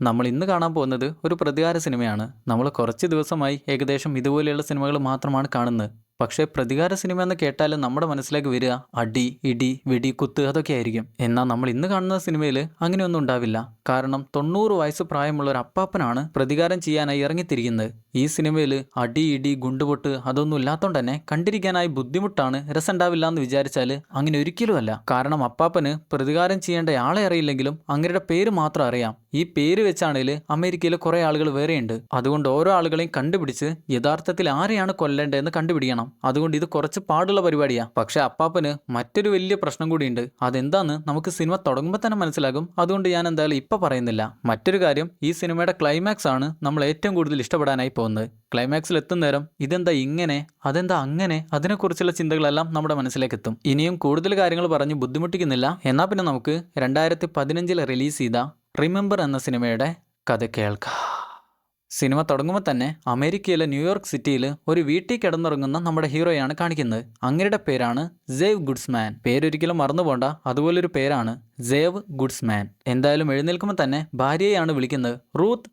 നമ്മൾ ഇന്ന് കാണാൻ പോകുന്നത് ഒരു പ്രതികാര സിനിമയാണ്. നമ്മൾ കുറച്ച് ദിവസമായി ഏകദേശം ഇതുപോലെയുള്ള സിനിമകൾ മാത്രമാണ് കാണുന്നത്. പക്ഷേ പ്രതികാര സിനിമ എന്ന് കേട്ടാൽ നമ്മുടെ മനസ്സിലേക്ക് വരിക അടി, ഇടി, വെടി, കുത്ത് അതൊക്കെ ആയിരിക്കും. എന്നാൽ നമ്മൾ ഇന്ന് കാണുന്ന സിനിമയിൽ അങ്ങനെയൊന്നും ഉണ്ടാവില്ല. കാരണം 90 വയസ്സ് പ്രായമുള്ള ഒരു അപ്പാപ്പനാണ് പ്രതികാരം ചെയ്യാനായി ഇറങ്ങിത്തിരിക്കുന്നത്. ഈ സിനിമയിൽ അടി, ഇടി, ഗുണ്ടുപൊട്ട് അതൊന്നും ഇല്ലാത്തതുകൊണ്ട് തന്നെ കണ്ടിരിക്കാനായി ബുദ്ധിമുട്ടാണ്. രസമുണ്ടാവില്ല എന്ന് വിചാരിച്ചാൽ അങ്ങനെ ഒരിക്കലുമല്ല. കാരണം അപ്പാപ്പന് പ്രതികാരം ചെയ്യേണ്ട ആളെ അറിയില്ലെങ്കിലും അങ്ങയുടെ പേര് മാത്രം അറിയാം. ഈ പേര് വെച്ചാണെങ്കിൽ അമേരിക്കയിൽ കുറെ ആളുകൾ വേറെയുണ്ട്. അതുകൊണ്ട് ഓരോ ആളുകളെയും കണ്ടുപിടിച്ച് യഥാർത്ഥത്തിൽ ആരെയാണ് കൊല്ലേണ്ടതെന്ന് കണ്ടുപിടിക്കണം. അതുകൊണ്ട് ഇത് കുറച്ച് പാടുള്ള പരിപാടിയാ. പക്ഷെ അപ്പാപ്പന് മറ്റൊരു വലിയ പ്രശ്നം കൂടിയുണ്ട്. അതെന്താന്ന് നമുക്ക് സിനിമ തുടങ്ങുമ്പോൾ തന്നെ മനസ്സിലാകും. അതുകൊണ്ട് ഞാൻ എന്തായാലും ഇപ്പൊ പറയുന്നില്ല. മറ്റൊരു കാര്യം, ഈ സിനിമയുടെ ക്ലൈമാക്സ് ആണ് നമ്മൾ ഏറ്റവും കൂടുതൽ ഇഷ്ടപ്പെടാനായി പോകുന്നത്. ക്ലൈമാക്സിൽ എത്തുന്നേരം ഇതെന്താ ഇങ്ങനെ, അതെന്താ അങ്ങനെ, അതിനെക്കുറിച്ചുള്ള ചിന്തകളെല്ലാം നമ്മുടെ മനസ്സിലേക്ക് എത്തും. ഇനിയും കൂടുതൽ കാര്യങ്ങൾ പറഞ്ഞ് ബുദ്ധിമുട്ടിക്കുന്നില്ല. എന്നാൽ പിന്നെ നമുക്ക് 2015 റിലീസ് ചെയ്ത റിമെമ്പർ എന്ന സിനിമയുടെ കഥ കേൾക്കാം. സിനിമ തുടങ്ങുമ്പോൾ തന്നെ അമേരിക്കയിലെ ന്യൂയോർക്ക് സിറ്റിയിൽ ഒരു വീട്ടിൽ കിടന്നുറങ്ങുന്ന നമ്മുടെ ഹീറോയാണ് കാണിക്കുന്നത്. അങ്ങയുടെ പേരാണ് സേവ് ഗുഡ്സ്മാൻ. പേരൊരിക്കലും മറന്നു പോണ്ട, അതുപോലൊരു പേരാണ് സേവ് ഗുഡ്സ്മാൻ. എന്തായാലും എഴുന്നേൽക്കുമ്പോൾ തന്നെ ഭാര്യയെയാണ് വിളിക്കുന്നത്. റൂത്ത്,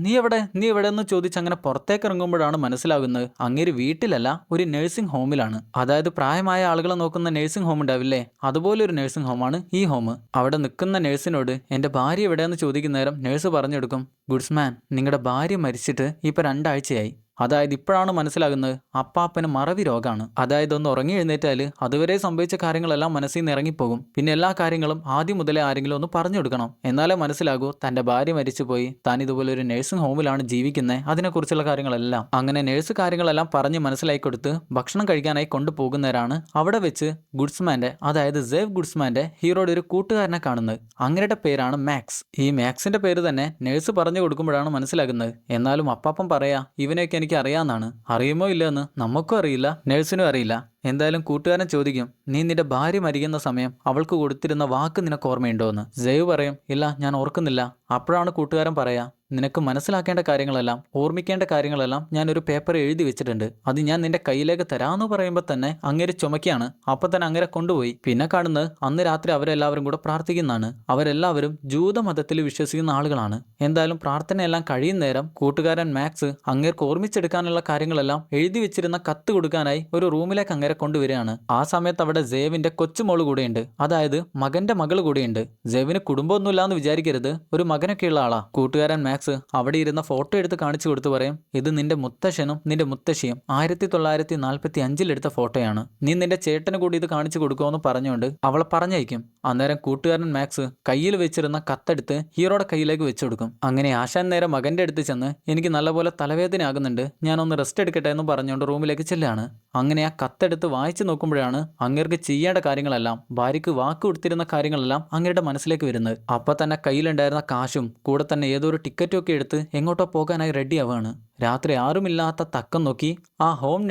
നീ എവിടെ എന്ന് ചോദിച്ച് അങ്ങനെ പുറത്തേക്ക് ഇറങ്ങുമ്പോഴാണ് മനസ്സിലാകുന്നത് അങ്ങേര് വീട്ടിലല്ല, ഒരു നഴ്സിംഗ് ഹോമിലാണ്. അതായത് പ്രായമായ ആളുകളെ നോക്കുന്ന നഴ്സിംഗ് ഹോം ഉണ്ടാവില്ലേ, അതുപോലെ ഒരു നഴ്സിംഗ് ഹോമാണ് ഈ ഹോം. അവിടെ നിൽക്കുന്ന നഴ്സിനോട് എൻ്റെ ഭാര്യ എവിടെയെന്ന് ചോദിക്കുന്നേരം നഴ്സ് പറഞ്ഞെടുക്കും, ഗുഡ്സ്മാൻ, നിങ്ങളുടെ ഭാര്യ മരിച്ചിട്ട് ഇപ്പോൾ 2 ആഴ്ചയായി. അതായത് ഇപ്പോഴാണ് മനസ്സിലാകുന്നത് അപ്പാപ്പന് മറവി രോഗമാണ്. അതായത് ഒന്ന് ഉറങ്ങി എഴുന്നേറ്റാൽ അതുവരെ സംഭവിച്ച കാര്യങ്ങളെല്ലാം മനസ്സിൽ നിന്ന് ഇറങ്ങിപ്പോകും. പിന്നെ എല്ലാ കാര്യങ്ങളും ആദ്യം മുതലേ ആരെങ്കിലും ഒന്ന് പറഞ്ഞു കൊടുക്കണം. എന്നാലേ മനസ്സിലാകൂ തൻ്റെ ഭാര്യ മരിച്ചുപോയി, താൻ ഇതുപോലെ ഒരു നഴ്സിംഗ് ഹോമിലാണ് ജീവിക്കുന്നത്, അതിനെക്കുറിച്ചുള്ള കാര്യങ്ങളെല്ലാം. അങ്ങനെ നഴ്സ് കാര്യങ്ങളെല്ലാം പറഞ്ഞ് മനസ്സിലാക്കി കൊടുത്ത് ഭക്ഷണം കഴിക്കാനായി കൊണ്ടുപോകുന്നവരാണ് അവിടെ വെച്ച് ഗുഡ്സ്മാൻ്റെ, അതായത് സേവ് ഗുഡ്സ്മാൻ്റെ ഹീറോയുടെ ഒരു കൂട്ടുകാരനെ കാണുന്നത്. അങ്ങയുടെ പേരാണ് മാക്സ്. ഈ മാക്സിന്റെ പേര് തന്നെ നഴ്സ് പറഞ്ഞു കൊടുക്കുമ്പോഴാണ് മനസ്സിലാകുന്നത്. എന്നാലും അപ്പാപ്പൻ പറയാ ഇവനെയൊക്കെ എനിക്ക് അറിയാമെന്നാണ്. അറിയുമോ ഇല്ലെന്ന് നമുക്കും അറിയില്ല, നഴ്സിനും അറിയില്ല. എന്തായാലും കൂട്ടുകാരൻ ചോദിക്കും, നീ നിന്റെ ഭാര്യ മരിക്കുന്ന സമയം അവൾക്ക് കൊടുത്തിരുന്ന വാക്ക് നിനക്ക് ഓർമ്മയുണ്ടോ എന്ന്. സേവ് പറയും, ഇല്ല, ഞാൻ ഓർക്കുന്നില്ല. അപ്പോഴാണ് കൂട്ടുകാരൻ പറയാ, നിനക്ക് മനസ്സിലാക്കേണ്ട കാര്യങ്ങളെല്ലാം, ഓർമ്മിക്കേണ്ട കാര്യങ്ങളെല്ലാം ഞാൻ ഒരു പേപ്പർ എഴുതി വെച്ചിട്ടുണ്ട്, അത് ഞാൻ നിന്റെ കയ്യിലേക്ക് തരാമെന്ന് പറയുമ്പോൾ തന്നെ അങ്ങേര് ചുമക്കാണ്. അപ്പൊ തന്നെ അങ്ങേരെ കൊണ്ടുപോയി. പിന്നെ കാണുന്നത് അന്ന് രാത്രി അവരെല്ലാവരും കൂടെ പ്രാർത്ഥിക്കുന്നതാണ്. അവരെല്ലാവരും ജൂതമതത്തിൽ വിശ്വസിക്കുന്ന ആളുകളാണ്. എന്തായാലും പ്രാർത്ഥനയെല്ലാം കഴിയുന്ന നേരം കൂട്ടുകാരൻ മാക്സ് അങ്ങേർക്ക് ഓർമ്മിച്ചെടുക്കാനുള്ള കാര്യങ്ങളെല്ലാം എഴുതി വെച്ചിരുന്ന കത്ത് കൊടുക്കാനായി ഒരു റൂമിലേക്ക് അങ്ങേരെ കൊണ്ടുവരികയാണ്. ആ സമയത്ത് അവിടെ സേവിന്റെ കൊച്ചുമോള് കൂടെയുണ്ട്, അതായത് മകന്റെ മകള് കൂടെയുണ്ട്. സേവിന് കുടുംബമൊന്നുമില്ല എന്ന് വിചാരിക്കരുത്, ഒരു മകനൊക്കെയുള്ള ആളാ. കൂട്ടുകാരൻ മാക്സ് അവിടെ ഇരുന്ന ഫോട്ടോ എടുത്ത് കാണിച്ചു കൊടുത്ത് പറയും, ഇത് നിന്റെ മുത്തശ്ശനും നിന്റെ മുത്തശ്ശിയും 1945 എടുത്ത ഫോട്ടോയാണ്. നീ നിന്റെ ചേട്ടന് കൂടി ഇത് കാണിച്ചു കൊടുക്കുമെന്ന് പറഞ്ഞുകൊണ്ട് അവളെ പറഞ്ഞയക്കും. അന്നേരം കൂട്ടുകാരൻ മാക്സ് കയ്യിൽ വെച്ചിരുന്ന കത്തെടുത്ത് ഹീറോയുടെ കയ്യിലേക്ക് വെച്ചു കൊടുക്കും. അങ്ങനെ ആശാൻ നേരെ മകന്റെ അടുത്ത് ചെന്ന്, എനിക്ക് നല്ലപോലെ തലവേദന ആകുന്നുണ്ട്, ഞാനൊന്ന് റെസ്റ്റ് എടുക്കട്ടെ എന്ന് പറഞ്ഞുകൊണ്ട് റൂമിലേക്ക് ചെല്ലാണ്. അങ്ങനെ ആ കത്തെടുത്ത് വായിച്ചു നോക്കുമ്പോഴാണ് അങ്ങേർക്ക് ചെയ്യേണ്ട കാര്യങ്ങളെല്ലാം, ഭാര്യയ്ക്ക് വാക്ക് കൊടുത്തിരുന്ന കാര്യങ്ങളെല്ലാം അങ്ങയുടെ മനസ്സിലേക്ക് വരുന്നത്. അപ്പൊ തന്നെ കയ്യിലുണ്ടായിരുന്ന കാശും കൂടെ തന്നെ ഏതോ ഒരു ടിക്കറ്റും ഒക്കെ എടുത്ത് എങ്ങോട്ടോ പോകാനായി റെഡി ആവുകയാണ്. രാത്രി ആരുമില്ലാത്ത തക്കം നോക്കി ആ ഹോം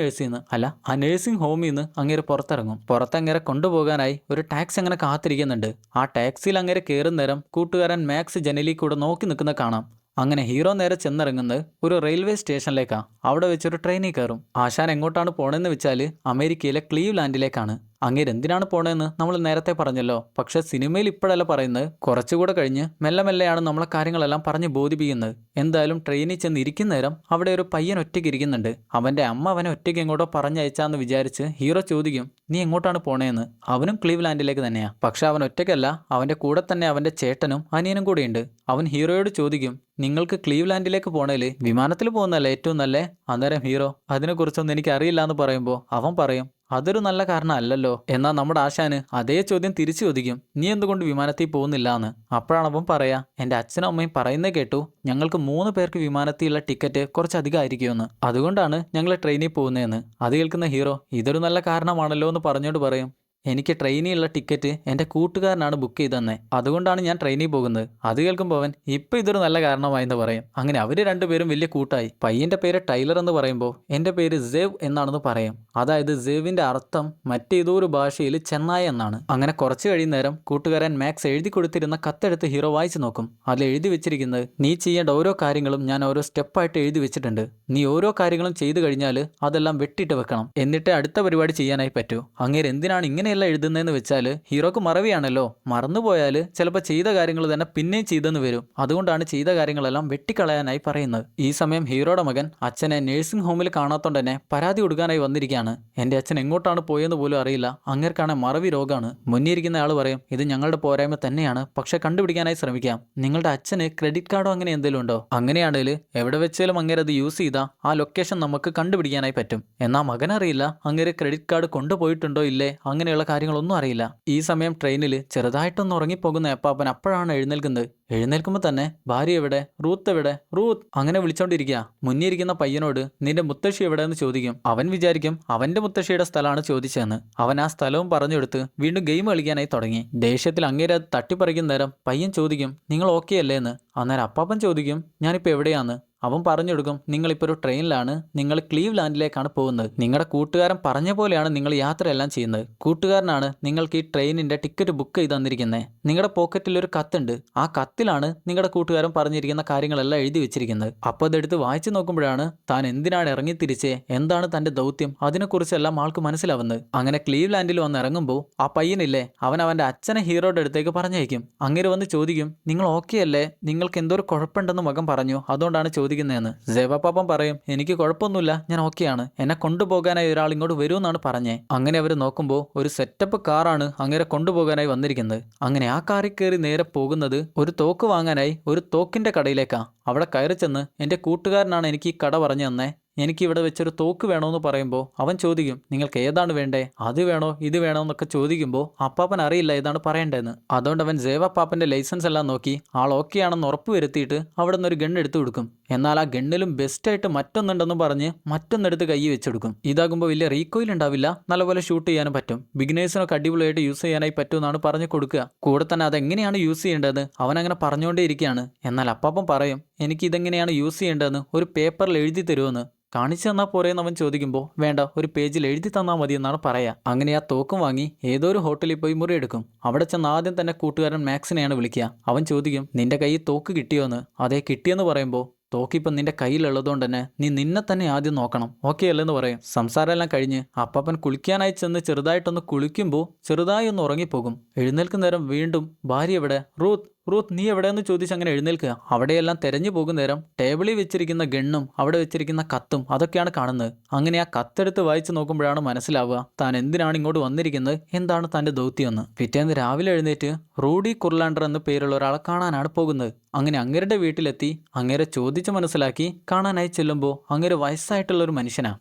ആ നഴ്സിംഗ് ഹോമിൽ നിന്ന് അങ്ങേര് പുറത്തിറങ്ങും. പുറത്തങ്ങേരെ കൊണ്ടുപോകാനായി ഒരു ടാക്സി അങ്ങനെ കാത്തിരിക്കുന്നുണ്ട്. ആ ടാക്സിയിൽ അങ്ങേരെ കയറുന്ന നേരം കൂട്ടുകാരൻ മാക്സ് ജനലിൽ കൂടെ നോക്കി നിൽക്കുന്ന കാണാം. അങ്ങനെ ഹീറോ നേരെ ചെന്നിറങ്ങുന്നത് ഒരു റെയിൽവേ സ്റ്റേഷനിലേക്കാണ്. അവിടെ വെച്ചൊരു ട്രെയിനിൽ കയറും. ആശാൻ എങ്ങോട്ടാണ് പോണെന്ന് വെച്ചാൽ അമേരിക്കയിലെ ക്ലീവ്ലാൻഡിലേക്കാണ്. അങ്ങേര് എന്തിനാണ് പോണതെന്ന് നമ്മൾ നേരത്തെ പറഞ്ഞല്ലോ. പക്ഷെ സിനിമയിൽ ഇപ്പോഴല്ല പറയുന്നത്, കുറച്ചുകൂടെ കഴിഞ്ഞ് മെല്ലെ മെല്ലെയാണ് നമ്മളെ കാര്യങ്ങളെല്ലാം പറഞ്ഞ് ബോധിപ്പിക്കുന്നത്. എന്തായാലും ട്രെയിനിൽ ചെന്ന് ഇരിക്കുന്ന നേരം അവിടെ ഒരു പയ്യൻ ഒറ്റയ്ക്ക് ഇരിക്കുന്നുണ്ട്. അവന്റെ അമ്മ അവനെ ഒറ്റയ്ക്ക് എങ്ങോട്ടോ പറഞ്ഞയച്ചാന്ന് വിചാരിച്ച് ഹീറോ ചോദിക്കും, നീ എങ്ങോട്ടാണ് പോണേന്ന്. അവനും ക്ലീവ്ലാൻഡിലേക്ക് തന്നെയാ. പക്ഷെ അവൻ ഒറ്റയ്ക്കല്ല, അവന്റെ കൂടെ തന്നെ അവന്റെ ചേട്ടനും അനിയനും കൂടെയുണ്ട്. അവൻ ഹീറോയോട് ചോദിക്കും, നിങ്ങൾക്ക് ക്ലീവ്ലാൻഡിലേക്ക് പോണേല് വിമാനത്തിൽ പോകുന്നല്ലേ ഏറ്റവും നല്ലേ. അന്നേരം ഹീറോ അതിനെക്കുറിച്ചൊന്നും എനിക്ക് അറിയില്ല എന്ന് പറയുമ്പോൾ അവൻ പറയും, അതൊരു നല്ല കാരണം അല്ലല്ലോ. എന്നാൽ നമ്മുടെ ആശാന് അതേ ചോദ്യം തിരിച്ചു ചോദിക്കും, നീ എന്തുകൊണ്ട് വിമാനത്തിൽ പോകുന്നില്ല എന്ന്. അപ്പോഴാണ് അവൻ പറയാ, എൻ്റെ അച്ഛനും അമ്മയും പറയുന്നത് കേട്ടു, ഞങ്ങൾക്ക് 3 പേർക്ക് വിമാനത്തിലുള്ള ടിക്കറ്റ് കുറച്ചധികം ആയിരിക്കുമെന്ന്, അതുകൊണ്ടാണ് ഞങ്ങൾ ട്രെയിനിൽ പോകുന്നതെന്ന്. അത് കേൾക്കുന്ന ഹീറോ ഇതൊരു നല്ല കാരണമാണല്ലോ എന്ന് പറഞ്ഞോണ്ട് പറയും, എനിക്ക് ട്രെയിനിലുള്ള ടിക്കറ്റ് എൻ്റെ കൂട്ടുകാരനാണ് ബുക്ക് ചെയ്തന്നെ, അതുകൊണ്ടാണ് ഞാൻ ട്രെയിനിൽ പോകുന്നത്. അത് കേൾക്കുമ്പോൾ അവൻ ഇപ്പം ഇതൊരു നല്ല കാരണമായെന്ന് പറയും. അങ്ങനെ അവർ രണ്ടുപേരും വലിയ കൂട്ടായി. പയ്യൻ്റെ പേര് ടൈലർ എന്ന് പറയുമ്പോൾ എൻ്റെ പേര് സേവ് എന്നാണെന്ന് പറയും. അതായത് സേവിൻ്റെ അർത്ഥം മറ്റേതോ ഒരു ഭാഷയിൽ ചെന്നായ എന്നാണ്. അങ്ങനെ കുറച്ച് കഴിയുന്നേരം കൂട്ടുകാരൻ മാക്സ് എഴുതി കൊടുത്തിരുന്ന കത്തെടുത്ത് ഹീറോ വായിച്ചു നോക്കും. അതിൽ എഴുതി വെച്ചിരിക്കുന്നത്, നീ ചെയ്യേണ്ട ഓരോ കാര്യങ്ങളും ഞാൻ ഓരോ സ്റ്റെപ്പായിട്ട് എഴുതി വെച്ചിട്ടുണ്ട്. നീ ഓരോ കാര്യങ്ങളും ചെയ്തു കഴിഞ്ഞാൽ അതെല്ലാം വെട്ടിയിട്ട് വെക്കണം, എന്നിട്ട് അടുത്ത പരിപാടി ചെയ്യാനായി പറ്റൂ. അങ്ങേര് എന്തിനാണ് ഇങ്ങനെ അങ്ങനെയല്ല എഴുതുന്നതെന്ന് വെച്ചാൽ ഹീറോക്ക് മറവിയാണല്ലോ, മറന്നുപോയാൽ ചിലപ്പോൾ ചെയ്ത കാര്യങ്ങൾ തന്നെ പിന്നെയും ചെയ്തെന്ന് വരും. അതുകൊണ്ടാണ് ചെയ്ത കാര്യങ്ങളെല്ലാം വെട്ടിക്കളയാനായി പറയുന്നത്. ഈ സമയം ഹീറോയുടെ മകൻ അച്ഛനെ നഴ്സിംഗ് ഹോമിൽ കാണാത്തോണ്ട് തന്നെ പരാതി കൊടുക്കാനായി വന്നിരിക്കുകയാണ്. എൻ്റെ അച്ഛൻ എങ്ങോട്ടാണ് പോയെന്ന് പോലും അറിയില്ല, അങ്ങേർക്കാണ് മറവി രോഗമാണ്. മുന്നിരിക്കുന്ന ആൾ പറയും ഇത് ഞങ്ങളുടെ പോരായ്മ തന്നെയാണ്, പക്ഷെ കണ്ടുപിടിക്കാനായി ശ്രമിക്കാം. നിങ്ങളുടെ അച്ഛന് ക്രെഡിറ്റ് കാർഡോ അങ്ങനെ എന്തെങ്കിലും ഉണ്ടോ? അങ്ങനെയാണെങ്കിൽ എവിടെ വെച്ചാലും അങ്ങേര് അത് യൂസ് ചെയ്താൽ ആ ലൊക്കേഷൻ നമുക്ക് കണ്ടുപിടിക്കാനായി പറ്റും. എന്നാൽ മകനറിയില്ല അങ്ങേര് ക്രെഡിറ്റ് കാർഡ് കൊണ്ടുപോയിട്ടുണ്ടോ ഇല്ലേ, അങ്ങനെയുള്ള കാര്യങ്ങളൊന്നും അറിയില്ല. ഈ സമയം ട്രെയിനിൽ ചെറുതായിട്ടൊന്ന് ഉറങ്ങിപ്പോകുന്ന അപ്പാപ്പൻ അപ്പോഴാണ് എഴുന്നേൽക്കുന്നത്. എഴുന്നേൽക്കുമ്പോൾ തന്നെ ഭാര്യ എവിടെ, റൂത്ത് എവിടെ, റൂത്ത് അങ്ങനെ വിളിച്ചോണ്ടിരിക്കുക. മുന്നിരിക്കുന്ന പയ്യനോട് നിന്റെ മുത്തശ്ശി എവിടെയെന്ന് ചോദിക്കും. അവൻ വിചാരിക്കും അവന്റെ മുത്തശ്ശിയുടെ സ്ഥലമാണ് ചോദിച്ചതെന്ന്. അവൻ ആ സ്ഥലവും പറഞ്ഞെടുത്ത് വീണ്ടും ഗെയിം കളിക്കാനായി തുടങ്ങി. ദേഷ്യത്തിൽ അങ്ങേരെ അത് തട്ടിപ്പറിക്കുന്ന നേരം പയ്യൻ ചോദിക്കും നിങ്ങൾ ഓക്കെ അല്ലേ എന്ന്. അന്നേരം അപ്പാപ്പൻ ചോദിക്കും ഞാനിപ്പോൾ എവിടെയാന്ന്. അവൻ പറഞ്ഞെടുക്കും നിങ്ങളിപ്പോൾ ഒരു ട്രെയിനിലാണ്, നിങ്ങൾ ക്ലീവ്ലാൻഡിലേക്കാണ് പോകുന്നത്. നിങ്ങളുടെ കൂട്ടുകാരൻ പറഞ്ഞ പോലെയാണ് നിങ്ങൾ യാത്രയെല്ലാം ചെയ്യുന്നത്. കൂട്ടുകാരനാണ് നിങ്ങൾക്ക് ഈ ട്രെയിനിന്റെ ടിക്കറ്റ് ബുക്ക് ചെയ്ത് തന്നിരിക്കുന്നത്. നിങ്ങളുടെ പോക്കറ്റിൽ ഒരു കത്തുണ്ട്, ആ കത്തിലാണ് നിങ്ങളുടെ കൂട്ടുകാരൻ പറഞ്ഞിരിക്കുന്ന കാര്യങ്ങളെല്ലാം എഴുതി വെച്ചിരിക്കുന്നത്. അപ്പോൾ അതെടുത്ത് വായിച്ചു നോക്കുമ്പോഴാണ് താൻ എന്തിനാണ് ഇറങ്ങിത്തിരിച്ചേ, എന്താണ് തന്റെ ദൗത്യം, അതിനെക്കുറിച്ചെല്ലാം ആൾക്ക് മനസ്സിലാവുന്നത്. അങ്ങനെ ക്ലീവ്ലാൻഡിൽ വന്ന് ഇറങ്ങുമ്പോൾ ആ പയ്യനില്ലേ അവൻ അവന്റെ അച്ഛനെ ഹീറോയുടെ അടുത്തേക്ക് പറഞ്ഞയക്കും. അങ്ങനെ വന്ന് ചോദിക്കും നിങ്ങൾ ഓക്കെ അല്ലേ, നിങ്ങൾക്ക് എന്തോ ഒരു കുഴപ്പമുണ്ടെന്ന് മകൻ പറഞ്ഞു, അതുകൊണ്ടാണ് ചോദിക്കുന്നതെന്ന്. സേവാപ്പാപ്പൻ പറയും എനിക്ക് കുഴപ്പമൊന്നുമില്ല, ഞാൻ ഓക്കെയാണ്, എന്നെ കൊണ്ടുപോകാനായി ഒരാൾ ഇങ്ങോട്ട് വരുമെന്നാണ് പറഞ്ഞേ. അങ്ങനെ അവർ നോക്കുമ്പോൾ ഒരു സെറ്റപ്പ് കാറാണ് അങ്ങനെ കൊണ്ടുപോകാനായി വന്നിരിക്കുന്നത്. അങ്ങനെ ആ കാറിൽ കയറി നേരെ പോകുന്നത് ഒരു തോക്ക് വാങ്ങാനായി ഒരു തോക്കിന്റെ കടയിലേക്കാ. അവിടെ കയറി ചെന്ന് എൻ്റെ കൂട്ടുകാരനാണ് എനിക്ക് ഈ കട പറഞ്ഞു തന്നെ, എനിക്ക് ഇവിടെ വെച്ചൊരു തോക്ക് വേണമെന്ന് പറയുമ്പോൾ അവൻ ചോദിക്കും നിങ്ങൾക്ക് ഏതാണ് വേണ്ടേ, അത് വേണോ ഇത് വേണോ എന്നൊക്കെ ചോദിക്കുമ്പോൾ അപ്പാപ്പൻ അറിയില്ല ഏതാണ് പറയേണ്ടതെന്ന്. അതുകൊണ്ട് അവൻ സേവാപ്പാപ്പൻ്റെ ലൈസൻസ് എല്ലാം നോക്കി ആൾ ഓക്കെ ആണെന്ന് ഉറപ്പ് വരുത്തിയിട്ട് അവിടെ നിന്ന് ഒരു ഗണ്ണ് എടുത്തു കൊടുക്കും. എന്നാൽ ആ ഗണ്ണിലും ബെസ്റ്റായിട്ട് മറ്റൊന്നുണ്ടെന്ന് പറഞ്ഞ് മറ്റൊന്നെടുത്ത് കൈ വെച്ചെടുക്കും. ഇതാകുമ്പോൾ വലിയ റീകോയിൽ ഉണ്ടാവില്ല, നല്ലപോലെ ഷൂട്ട് ചെയ്യാനും പറ്റും, ബിഗിനേഴ്സിനൊക്കെ അടിപൊളിയായിട്ട് യൂസ് ചെയ്യാനായി പറ്റുമെന്നാണ് പറഞ്ഞു കൊടുക്കുക. കൂടെ തന്നെ അതെങ്ങനെയാണ് യൂസ് ചെയ്യേണ്ടത് അവൻ അങ്ങനെ പറഞ്ഞുകൊണ്ടേ ഇരിക്കുകയാണ്. എന്നാൽ അപ്പാപ്പൻ പറയും എനിക്ക് ഇതെങ്ങനെയാണ് യൂസ് ചെയ്യേണ്ടതെന്ന് ഒരു പേപ്പറിൽ എഴുതി തരുമെന്ന്. കാണിച്ചു തന്നാൽ പോരെന്ന് അവൻ ചോദിക്കുമ്പോൾ വേണ്ട ഒരു പേജിൽ എഴുതി തന്നാൽ മതി എന്നാണ് പറയാ. അങ്ങനെ ആ തോക്കും വാങ്ങി ഏതോ ഒരു ഹോട്ടലിൽ പോയി മുറിയെടുക്കും. അവിടെ ചെന്ന് ആദ്യം തന്നെ കൂട്ടുകാരൻ മാക്സിനെയാണ് വിളിക്കുക. അവൻ ചോദിക്കും നിന്റെ കയ്യിൽ തോക്ക് കിട്ടിയോന്ന്. അതേ കിട്ടിയെന്ന് പറയുമ്പോൾ തോക്കിപ്പം നിന്റെ കയ്യിലുള്ളതുകൊണ്ട് തന്നെ നീ നിന്നെ തന്നെ ആദ്യം നോക്കണം, ഓക്കെ അല്ലെന്ന് പറയും. സംസാരമെല്ലാം കഴിഞ്ഞ് അപ്പാപ്പൻ കുളിക്കാനായി ചെന്ന് ചെറുതായിട്ടൊന്ന് കുളിക്കുമ്പോൾ ചെറുതായി ഒന്ന് ഉറങ്ങിപ്പോകും. എഴുന്നേൽക്കുന്ന നേരം വീണ്ടും ഭാര്യ എവിടെ, റൂത്ത് റൂത്ത് നീ എവിടെയെന്ന് ചോദിച്ച് അങ്ങനെ എഴുന്നേൽക്കുക. അവിടെയെല്ലാം തെരഞ്ഞു പോകുന്ന നേരം ടേബിളിൽ വെച്ചിരിക്കുന്ന ഗണ്ണും അവിടെ വെച്ചിരിക്കുന്ന കത്തും അതൊക്കെയാണ് കാണുന്നത്. അങ്ങനെ ആ കത്തെടുത്ത് വായിച്ച് നോക്കുമ്പോഴാണ് മനസ്സിലാവുക താൻ എന്തിനാണ് ഇങ്ങോട്ട് വന്നിരിക്കുന്നത്, എന്താണ് തൻ്റെ ദൗത്യമെന്ന്. പിറ്റേന്ന് രാവിലെ എഴുന്നേറ്റ് റൂഡി കുർലാൻഡർ എന്ന പേരുള്ള ഒരാളെ കാണാനാണ് പോകുന്നത്. അങ്ങനെ അങ്ങേരുടെ വീട്ടിലെത്തി അങ്ങേരെ ചോദിച്ച് മനസ്സിലാക്കി കാണാനായി ചെല്ലുമ്പോൾ അങ്ങേര് വയസ്സായിട്ടുള്ള ഒരു മനുഷ്യനാ.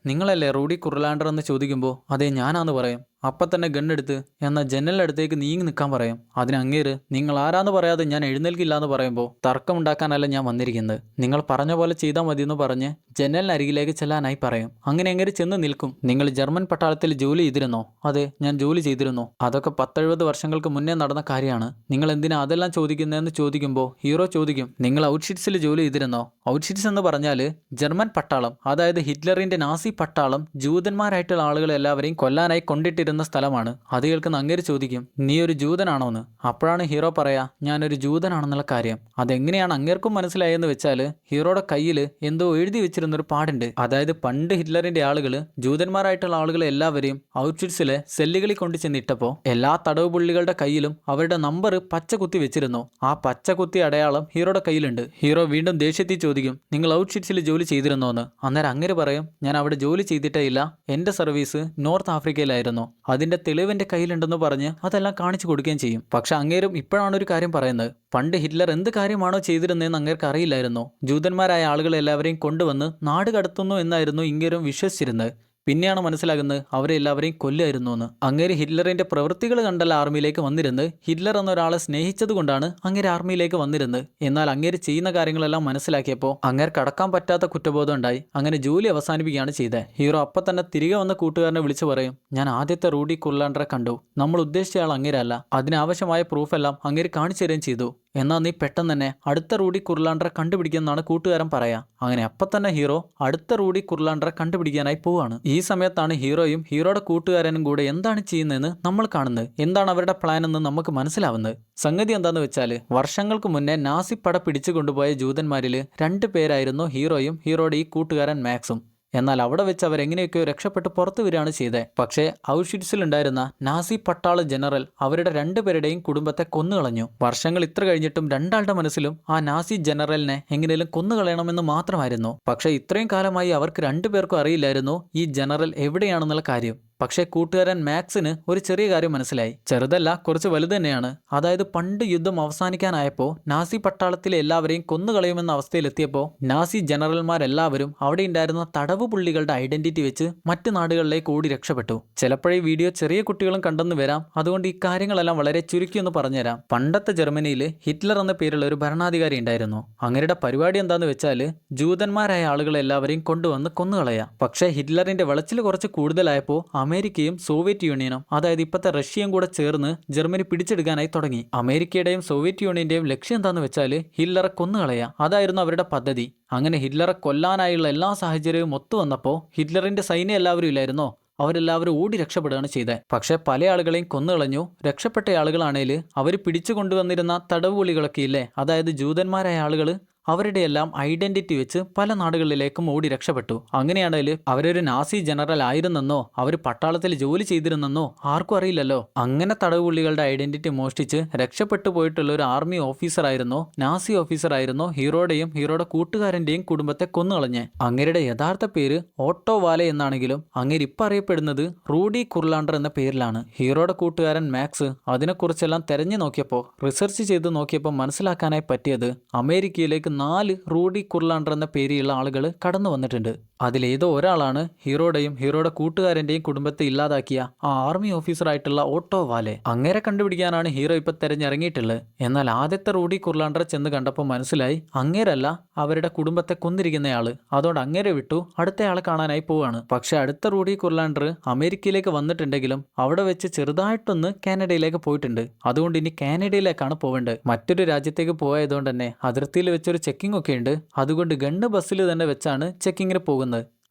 നിങ്ങളല്ലേ റൂഡി കുർലാൻഡർ എന്ന് ചോദിക്കുമ്പോൾ അതെ ഞാനാന്ന് പറയും. അപ്പം തന്നെ ഗണ്ണെടുത്ത് എന്നാൽ ജനലിൻ്റെ അടുത്തേക്ക് നീങ്ങി നിൽക്കാൻ പറയും. അതിന് അങ്ങേര് നിങ്ങൾ ആരാന്ന് പറയാതെ ഞാൻ എഴുന്നേൽക്കില്ല എന്ന് പറയുമ്പോൾ തർക്കമുണ്ടാക്കാനല്ല ഞാൻ വന്നിരിക്കുന്നത്, നിങ്ങൾ പറഞ്ഞ പോലെ ചെയ്താൽ മതി എന്ന് പറഞ്ഞ് ജനലിനരികിലേക്ക് ചെല്ലാനായി പറയും. അങ്ങനെ അങ്ങേര് ചെന്ന് നിൽക്കും. നിങ്ങൾ ജർമ്മൻ പട്ടാളത്തിൽ ജോലി ചെയ്തിരുന്നോ? അതെ ഞാൻ ജോലി ചെയ്തിരുന്നു, അതൊക്കെ 10-70 വർഷങ്ങൾക്ക് മുന്നേ നടന്ന കാര്യമാണ്, നിങ്ങൾ എന്തിനാ അതെല്ലാം ചോദിക്കുന്നതെന്ന് ചോദിക്കുമ്പോൾ ഹീറോ ചോദിക്കും നിങ്ങൾ ഔട്ട്ഷിറ്റ്സിൽ ജോലി ചെയ്തിരുന്നോ? ഔട്ട്ഷിറ്റ്സ് എന്ന് പറഞ്ഞാൽ ജർമ്മൻ പട്ടാളം, അതായത് ഹിറ്റ്ലറിന്റെ നാസി പട്ടാളം ജൂതന്മാരായിട്ടുള്ള ആളുകളെ എല്ലാവരെയും കൊല്ലാനായി കൊണ്ടിട്ടിരുന്ന സ്ഥലമാണ്. അത് കേൾക്കുന്ന അങ്ങേര് ചോദിക്കും നീ ഒരു ജൂതനാണോന്ന്. അപ്പോഴാണ് ഹീറോ പറയാ ഞാനൊരു ജൂതനാണെന്നുള്ള കാര്യം. അതെങ്ങനെയാണ് അങ്ങേർക്കും മനസ്സിലായെന്ന് വെച്ചാൽ ഹീറോയുടെ കയ്യിൽ എന്തോ എഴുതി വെച്ചിരുന്നൊരു പാടുണ്ട്. അതായത് പണ്ട് ഹിറ്റ്ലറിന്റെ ആളുകൾ ജൂതന്മാരായിട്ടുള്ള ആളുകളെ എല്ലാവരെയും ഔട്ട്ഷിറ്റ്സിലെ സെല്ലുകളിൽ കൊണ്ട് ചെന്നിട്ടപ്പോൾ എല്ലാ തടവ് പുള്ളികളുടെ കയ്യിലും അവരുടെ നമ്പർ പച്ച കുത്തി വെച്ചിരുന്നു. ആ പച്ച കുത്തി അടയാളം ഹീറോയുടെ കയ്യിലുണ്ട്. ഹീറോ വീണ്ടും ദേഷ്യത്തിൽ ചോദിക്കും നിങ്ങൾ ഔട്ട്ഷിറ്റ്സിൽ ജോലി ചെയ്തിരുന്നോന്ന്. അന്നേരം അങ്ങേര് പറയും ഞാൻ അവിടെ ജോലി ചെയ്തിട്ടേ ഇല്ല, എൻ്റെ സർവീസ് നോർത്ത് ആഫ്രിക്കയിലായിരുന്നു, അതിന്റെ തെളിവ് എൻ്റെ കയ്യിലുണ്ടെന്ന് പറഞ്ഞ് അതെല്ലാം കാണിച്ചു കൊടുക്കുകയും ചെയ്യും. പക്ഷെ അങ്ങേരും ഇപ്പോഴാണ് ഒരു കാര്യം പറയുന്നത്, പണ്ട് ഹിറ്റ്ലർ എന്ത് കാര്യമാണോ ചെയ്തിരുന്നതെന്ന് അങ്ങേർക്ക് അറിയില്ലായിരുന്നു. ജൂതന്മാരായ ആളുകളെ എല്ലാവരെയും കൊണ്ടുവന്ന് നാട് കടത്തുന്നു എന്നായിരുന്നു ഇങ്ങേരും വിശ്വസിച്ചിരുന്നത്. പിന്നെയാണ് മനസ്സിലാകുന്നത് അവരെ എല്ലാവരെയും കൊല്ലുമായിരുന്നു എന്ന്. അങ്ങേര് ഹിറ്റ്ലറിന്റെ പ്രവൃത്തികൾ കണ്ടല്ല ആർമിയിലേക്ക് വന്നിരുന്നത്, ഹിറ്റ്ലർ എന്നൊരാളെ സ്നേഹിച്ചത് കൊണ്ടാണ് അങ്ങേര് ആർമിയിലേക്ക് വന്നിരുന്നത്. എന്നാൽ അങ്ങേര് ചെയ്യുന്ന കാര്യങ്ങളെല്ലാം മനസ്സിലാക്കിയപ്പോൾ അങ്ങേർ കടക്കാൻ പറ്റാത്ത കുറ്റബോധം ഉണ്ടായി. അങ്ങനെ ജോലി അവസാനിപ്പിക്കുകയാണ് ചെയ്തത്. ഹീറോ അപ്പം തന്നെ തിരികെ വന്ന കൂട്ടുകാരനെ വിളിച്ചു പറയും ഞാൻ ആദ്യത്തെ റൂഡി കുർലാൻഡറെ കണ്ടു, നമ്മൾ ഉദ്ദേശിച്ച ആൾ അങ്ങേരല്ല, അതിനാവശ്യമായ പ്രൂഫെല്ലാം അങ്ങേര് കാണിച്ചു തരുകയും ചെയ്തു. എന്നാൽ നീ പെട്ടെന്ന് തന്നെ അടുത്ത റൂഡി കുർലാൻഡറെ കണ്ടുപിടിക്കുമെന്നാണ് കൂട്ടുകാരൻ പറയാ. അങ്ങനെ അപ്പം തന്നെ ഹീറോ അടുത്ത റൂഡി കുർലാൻഡറെ കണ്ടുപിടിക്കാനായി പോവാണ്. ഈ സമയത്താണ് ഹീറോയും ഹീറോയുടെ കൂട്ടുകാരനും കൂടെ എന്താണ് ചെയ്യുന്നതെന്ന് നമ്മൾ കാണുന്നത്, എന്താണ് അവരുടെ പ്ലാൻ എന്ന് നമുക്ക് മനസ്സിലാവുന്നത്. സംഗതി എന്താന്ന് വെച്ചാൽ വർഷങ്ങൾക്ക് മുന്നേ നാസി പട പിടിച്ചു കൊണ്ടുപോയ ജൂതന്മാരിൽ 2 പേരായിരുന്നു ഹീറോയും ഹീറോയുടെ ഈ കൂട്ടുകാരൻ മാക്സും. എന്നാൽ അവിടെ വെച്ച് അവരെങ്ങനെയൊക്കെയോ രക്ഷപ്പെട്ട് പുറത്തു വരികയാണ് ചെയ്തത്. പക്ഷേ ഔഷ്വിറ്റ്സിലുണ്ടായിരുന്ന നാസി പട്ടാള ജനറൽ അവരുടെ രണ്ടുപേരുടെയും കുടുംബത്തെ കൊന്നുകളഞ്ഞു. വർഷങ്ങൾ ഇത്ര കഴിഞ്ഞിട്ടും രണ്ടാളുടെ മനസ്സിലും ആ നാസി ജനറലിനെ എങ്ങനെയും കൊന്നുകളയണമെന്ന് മാത്രമായിരുന്നു. പക്ഷേ ഇത്രയും കാലമായി അവർക്ക് രണ്ടുപേർക്കും അറിയില്ലായിരുന്നു ഈ ജനറൽ എവിടെയാണെന്നുള്ള കാര്യം. പക്ഷേ കൂട്ടുകാരൻ മാക്സിന് ഒരു ചെറിയ കാര്യം മനസ്സിലായി. ചെറുതല്ല, കുറച്ച് വലുത് തന്നെയാണ്. അതായത് പണ്ട് യുദ്ധം അവസാനിക്കാനായപ്പോൾ നാസി പട്ടാളത്തിലെ എല്ലാവരെയും കൊന്നുകളയുമെന്ന അവസ്ഥയിലെത്തിയപ്പോൾ നാസി ജനറൽമാരെല്ലാവരും അവിടെ ഉണ്ടായിരുന്ന തടവ് പുള്ളികളുടെ ഐഡന്റിറ്റി വെച്ച് മറ്റു നാടുകളിലേക്ക് ഓടി രക്ഷപ്പെട്ടു. ചിലപ്പോഴേ വീഡിയോ ചെറിയ കുട്ടികളും കണ്ടെന്ന് വരാം, അതുകൊണ്ട് ഈ കാര്യങ്ങളെല്ലാം വളരെ ചുരുക്കിയൊന്ന് പറഞ്ഞുതരാം. പണ്ടത്തെ ജർമ്മനിയിൽ ഹിറ്റ്ലർ എന്ന പേരുള്ള ഒരു ഭരണാധികാരി ഉണ്ടായിരുന്നു. അങ്ങയുടെ പരിപാടി എന്താന്ന് വെച്ചാൽ ജൂതന്മാരായ ആളുകളെ എല്ലാവരെയും കൊണ്ടുവന്ന് കൊന്നുകളയാം. പക്ഷേ ഹിറ്റ്ലറിന്റെ വിളച്ചിൽ കുറച്ച് കൂടുതലായപ്പോൾ അമേരിക്കയും സോവിയറ്റ് യൂണിയനും, അതായത് ഇപ്പോഴത്തെ റഷ്യയും കൂടെ ചേർന്ന് ജർമ്മനി പിടിച്ചെടുക്കാനായി തുടങ്ങി. അമേരിക്കയുടെയും സോവിയറ്റ് യൂണിയന്റെയും ലക്ഷ്യം എന്താണെന്ന് വെച്ചാൽ ഹിറ്റ്ലറെ കൊന്നുകളയാം. അതായിരുന്നു അവരുടെ പദ്ധതി. അങ്ങനെ ഹിറ്റ്ലറെ കൊല്ലാനായുള്ള എല്ലാ സാഹചര്യവും ഒത്തു വന്നപ്പോൾ ഹിറ്റ്ലറിന്റെ സൈന്യം എല്ലാവരും ഇല്ലായിരുന്നോ, അവരെല്ലാവരും ഓടി രക്ഷപ്പെടുകയാണ് ചെയ്തത്. പക്ഷെ പല ആളുകളെയും കൊന്നുകളഞ്ഞു. രക്ഷപ്പെട്ട ആളുകളാണേൽ അവർ പിടിച്ചു കൊണ്ടുവന്നിരുന്ന തടവുപുള്ളികളൊക്കെ ഇല്ലേ, അതായത് ജൂതന്മാരായ ആളുകൾ, അവരുടെയെല്ലാം ഐഡന്റിറ്റി വെച്ച് പല നാടുകളിലേക്കും ഓടി രക്ഷപ്പെട്ടു. അങ്ങനെയാണെങ്കിൽ അവരൊരു നാസി ജനറൽ ആയിരുന്നെന്നോ അവർ പട്ടാളത്തിൽ ജോലി ചെയ്തിരുന്നെന്നോ ആർക്കും അറിയില്ലല്ലോ. അങ്ങനെ തടവുപുള്ളികളുടെ ഐഡന്റിറ്റി മോഷ്ടിച്ച് രക്ഷപ്പെട്ടു പോയിട്ടുള്ള ഒരു ആർമി ഓഫീസർ ആയിരുന്നോ, നാസി ഓഫീസർ ആയിരുന്നോ ഹീറോയുടെയും ഹീറോയുടെ കൂട്ടുകാരന്റെയും കുടുംബത്തെ കൊന്നുകളഞ്ഞ്. അങ്ങേരുടെ യഥാർത്ഥ പേര് ഓട്ടോ വാലെ എന്നാണെങ്കിലും അങ്ങേര് ഇപ്പം അറിയപ്പെടുന്നത് റൂഡി കുർലാണ്ടർ എന്ന പേരിലാണ്. ഹീറോയുടെ കൂട്ടുകാരൻ മാക്സ് അതിനെക്കുറിച്ചെല്ലാം തെരഞ്ഞു നോക്കിയപ്പോൾ, റിസർച്ച് ചെയ്ത് നോക്കിയപ്പോൾ മനസ്സിലാക്കാനായി പറ്റിയത് അമേരിക്കയിലേക്ക് 4 റൂഡി കുർലാണ്ടർ എന്ന പേരിലുള്ള ആളുകൾ കടന്നു വന്നിട്ടുണ്ട്. അതിലേതോ ഒരാളാണ് ഹീറോയുടെയും ഹീറോയുടെ കൂട്ടുകാരന്റെയും കുടുംബത്തെ ഇല്ലാതാക്കിയ ആ ആർമി ഓഫീസറായിട്ടുള്ള ഓട്ടോ വാലെ. അങ്ങേരെ കണ്ടുപിടിക്കാനാണ് ഹീറോ ഇപ്പൊ തെരഞ്ഞിറങ്ങിയിട്ടുള്ളത്. എന്നാൽ ആദ്യത്തെ റൂഡി കുർലാണ്ടറെ ചെന്ന് കണ്ടപ്പോൾ മനസ്സിലായി അങ്ങേരല്ല അവരുടെ കുടുംബത്തെ കൊന്നിരിക്കുന്നയാള്. അതുകൊണ്ട് അങ്ങേരെ വിട്ടു അടുത്തയാളെ കാണാനായി പോവാണ്. പക്ഷെ അടുത്ത റൂഡി കുർലാണ്ടർ അമേരിക്കയിലേക്ക് വന്നിട്ടുണ്ടെങ്കിലും അവിടെ വെച്ച് ചെറുതായിട്ടൊന്ന് കാനഡയിലേക്ക് പോയിട്ടുണ്ട്. അതുകൊണ്ട് ഇനി കാനഡയിലേക്കാണ് പോവേണ്ടത്. മറ്റൊരു രാജ്യത്തേക്ക് പോയതുകൊണ്ട് തന്നെ അതിർത്തിയിൽ വെച്ചൊരു ചെക്കിംഗ് ഒക്കെ ഉണ്ട്. അതുകൊണ്ട് ഗണ്ണ് ബസ്സിൽ തന്നെ വെച്ചാണ് ചെക്കിങ്ങിന് പോകുന്നത്.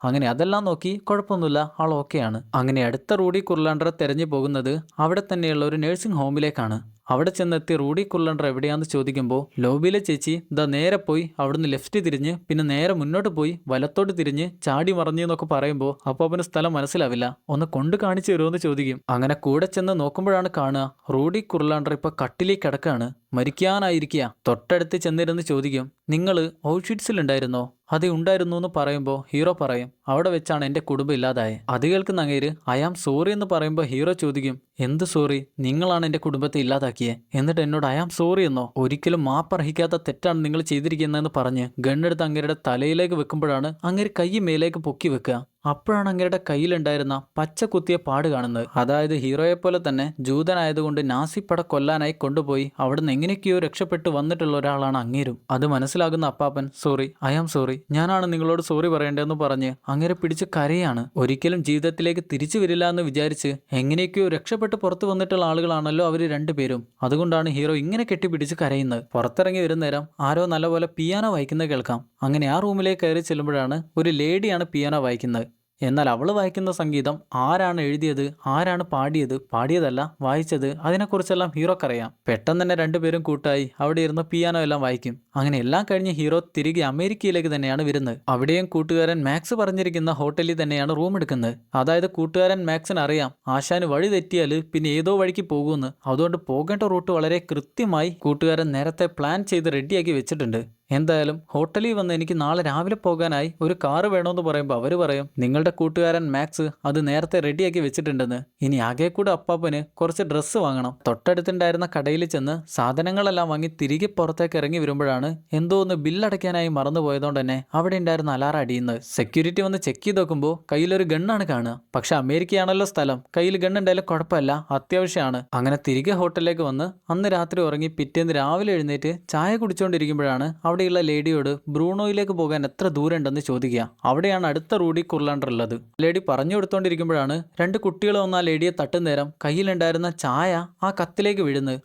അങ്ങനെ അതെല്ലാം നോക്കി കുഴപ്പമൊന്നുമില്ല, ആൾ ഓക്കെയാണ്. അങ്ങനെ അടുത്ത റൂഡി കുർലാണ്ടറെ തെരഞ്ഞു പോകുന്നത് അവിടെ തന്നെയുള്ള ഒരു നഴ്സിംഗ് ഹോമിലേക്കാണ്. അവിടെ ചെന്നെത്തി റൂഡി കുർലാണ്ടർ എവിടെയാന്ന് ചോദിക്കുമ്പോൾ ലോബിയിലെ ചേച്ചി ദാ നേരെ പോയി അവിടുന്ന് ലെഫ്റ്റ് തിരിഞ്ഞ് പിന്നെ നേരെ മുന്നോട്ട് പോയി വലത്തോട്ട് തിരിഞ്ഞ് ചാടി മറിഞ്ഞു എന്നൊക്കെ പറയുമ്പോൾ അപ്പോൾ അവന് സ്ഥലം മനസ്സിലാവില്ല. ഒന്ന് കൊണ്ട് കാണിച്ചു തരുമെന്ന് ചോദിക്കും. അങ്ങനെ കൂടെ ചെന്ന് നോക്കുമ്പോഴാണ് കാണുക റൂഡി കുർലാണ്ടർ ഇപ്പൊ കട്ടിലേക്ക് കിടക്കാണ്, മരിക്കാനായിരിക്കുക. തൊട്ടടുത്ത് ചെന്നിരുന്ന് ചോദിക്കും, നിങ്ങൾ ഔഷ്വിറ്റ്സിലുണ്ടായിരുന്നോ? അതെ ഉണ്ടായിരുന്നു എന്ന് പറയുമ്പോൾ ഹീറോ പറയും അവിടെ വെച്ചാണ് എൻ്റെ കുടുംബം ഇല്ലാതായത്. അത് കേൾക്കുന്ന അങ്ങേര് ഐ ആം സോറി എന്ന് പറയുമ്പോൾ ഹീറോ ചോദിക്കും എന്ത് സോറി? നിങ്ങളാണ് എൻ്റെ കുടുംബത്തെ ഇല്ലാതാക്കിയത്, എന്നിട്ട് എന്നോട് ഐ ആം സോറി എന്നോ? ഒരിക്കലും മാപ്പർഹിക്കാത്ത തെറ്റാണ് നിങ്ങൾ ചെയ്തിരിക്കുന്നതെന്ന് പറഞ്ഞ് ഗണ്ണെടുത്ത് അങ്ങേരുടെ തലയിലേക്ക് വെക്കുമ്പോഴാണ് അങ്ങേര് കൈ മേലേക്ക് പൊക്കി വെക്കുക. അപ്പോഴാണ് അങ്ങേരുടെ കയ്യിലുണ്ടായിരുന്ന പച്ച കുത്തിയ പാട് കാണുന്നത്. അതായത് ഹീറോയെ പോലെ തന്നെ ജൂതനായതുകൊണ്ട് നാസിപ്പട കൊല്ലാനായി കൊണ്ടുപോയി അവിടുന്ന് എങ്ങനെയൊക്കെയോ രക്ഷപ്പെട്ടു വന്നിട്ടുള്ള ഒരാളാണ് അങ്ങേരും. അത് മനസ്സിലാകുന്ന അപ്പാപ്പൻ സോറി, ഐ ആം സോറി, ഞാനാണ് നിങ്ങളോട് സോറി പറയേണ്ടതെന്ന് പറഞ്ഞ് അങ്ങേരെ പിടിച്ച് കരയാണ്. ഒരിക്കലും ജീവിതത്തിലേക്ക് തിരിച്ചു വരില്ല എന്ന് വിചാരിച്ച് എങ്ങനെയൊക്കെയോ രക്ഷപ്പെട്ട് പുറത്തു വന്നിട്ടുള്ള ആളുകളാണല്ലോ അവർ രണ്ടുപേരും. അതുകൊണ്ടാണ് ഹീറോ ഇങ്ങനെ കെട്ടിപ്പിടിച്ച് കരയുന്നത്. പുറത്തിറങ്ങി വരുന്ന നേരം ആരോ നല്ലപോലെ പിയാനോ വായിക്കുന്നത് കേൾക്കാം. അങ്ങനെ ആ റൂമിലേക്ക് കയറി ചെല്ലുമ്പോഴാണ് ഒരു ലേഡിയാണ് പിയാനോ വായിക്കുന്നത്. എന്നാൽ അവൾ വായിക്കുന്ന സംഗീതം ആരാണ് എഴുതിയത്, ആരാണ് പാടിയതല്ല വായിച്ചത്, അതിനെക്കുറിച്ചെല്ലാം ഹീറോക്കറിയാം. പെട്ടെന്ന് തന്നെ രണ്ടുപേരും കൂട്ടായി അവിടെ ഇരുന്ന് പിയാനോ എല്ലാം വായിക്കും. അങ്ങനെ എല്ലാം കഴിഞ്ഞ് ഹീറോ തിരികെ അമേരിക്കയിലേക്ക് തന്നെയാണ് വരുന്നത്. അവിടെയും കൂട്ടുകാരൻ മാക്സ് പറഞ്ഞിരിക്കുന്ന ഹോട്ടലിൽ തന്നെയാണ് റൂം എടുക്കുന്നത്. അതായത് കൂട്ടുകാരൻ മാക്സിന് അറിയാം ആശാന് വഴി തെറ്റിയാൽ പിന്നെ ഏതോ വഴിക്ക് പോകുമെന്ന്. അതുകൊണ്ട് പോകേണ്ട റൂട്ട് വളരെ കൃത്യമായി കൂട്ടുകാരൻ നേരത്തെ പ്ലാൻ ചെയ്ത് റെഡിയാക്കി വെച്ചിട്ടുണ്ട്. എന്തായാലും ഹോട്ടലിൽ വന്ന് എനിക്ക് നാളെ രാവിലെ പോകാനായി ഒരു കാറ് വേണമെന്ന് പറയുമ്പോൾ അവർ പറയും നിങ്ങളുടെ കൂട്ടുകാരൻ മാക്സ് അത് നേരത്തെ റെഡിയാക്കി വെച്ചിട്ടുണ്ടെന്ന്. ഇനി ആകെ കൂടെ അപ്പാപ്പന് കുറച്ച് ഡ്രസ്സ് വാങ്ങണം. തൊട്ടടുത്തുണ്ടായിരുന്ന കടയിൽ ചെന്ന് സാധനങ്ങളെല്ലാം വാങ്ങി തിരികെ പുറത്തേക്ക് ഇറങ്ങി വരുമ്പോഴാണ് എന്തോ ഒന്ന് ബില്ലടയ്ക്കാനായി മറന്നു പോയതുകൊണ്ട് തന്നെ അവിടെ ഉണ്ടായിരുന്ന അലാറം അടിയുന്നത്. സെക്യൂരിറ്റി വന്ന് ചെക്ക് ചെയ്ത് നോക്കുമ്പോൾ കയ്യിലൊരു ഗണ്ണാണ് കാണുക. പക്ഷെ അമേരിക്കയാണല്ലോ സ്ഥലം, കയ്യിൽ ഗണ്ണുണ്ടായാലും കുഴപ്പമില്ല, അത്യാവശ്യമാണ്. അങ്ങനെ തിരികെ ഹോട്ടലിലേക്ക് വന്ന് അന്ന് രാത്രി ഉറങ്ങി പിറ്റേന്ന് രാവിലെ എഴുന്നേറ്റ് ചായ കുടിച്ചുകൊണ്ടിരിക്കുമ്പോഴാണ് അവിടെയുള്ള ലേഡിയോട് ബ്രൂണോയിലേക്ക് പോകാൻ എത്ര ദൂരം ഉണ്ടെന്ന് ചോദിക്കുക. അവിടെയാണ് അടുത്ത റൂഡി കുർലാണ്ടർ ഉള്ളത്. ലേഡി പറഞ്ഞു കൊടുത്തോണ്ടിരിക്കുമ്പോഴാണ് രണ്ട് കുട്ടികൾ വന്ന ആ ലേഡിയെ തട്ടുന്നേരം കയ്യിലുണ്ടായിരുന്ന ചായ ആ കത്തിലേക്ക് വീഴുന്നത്.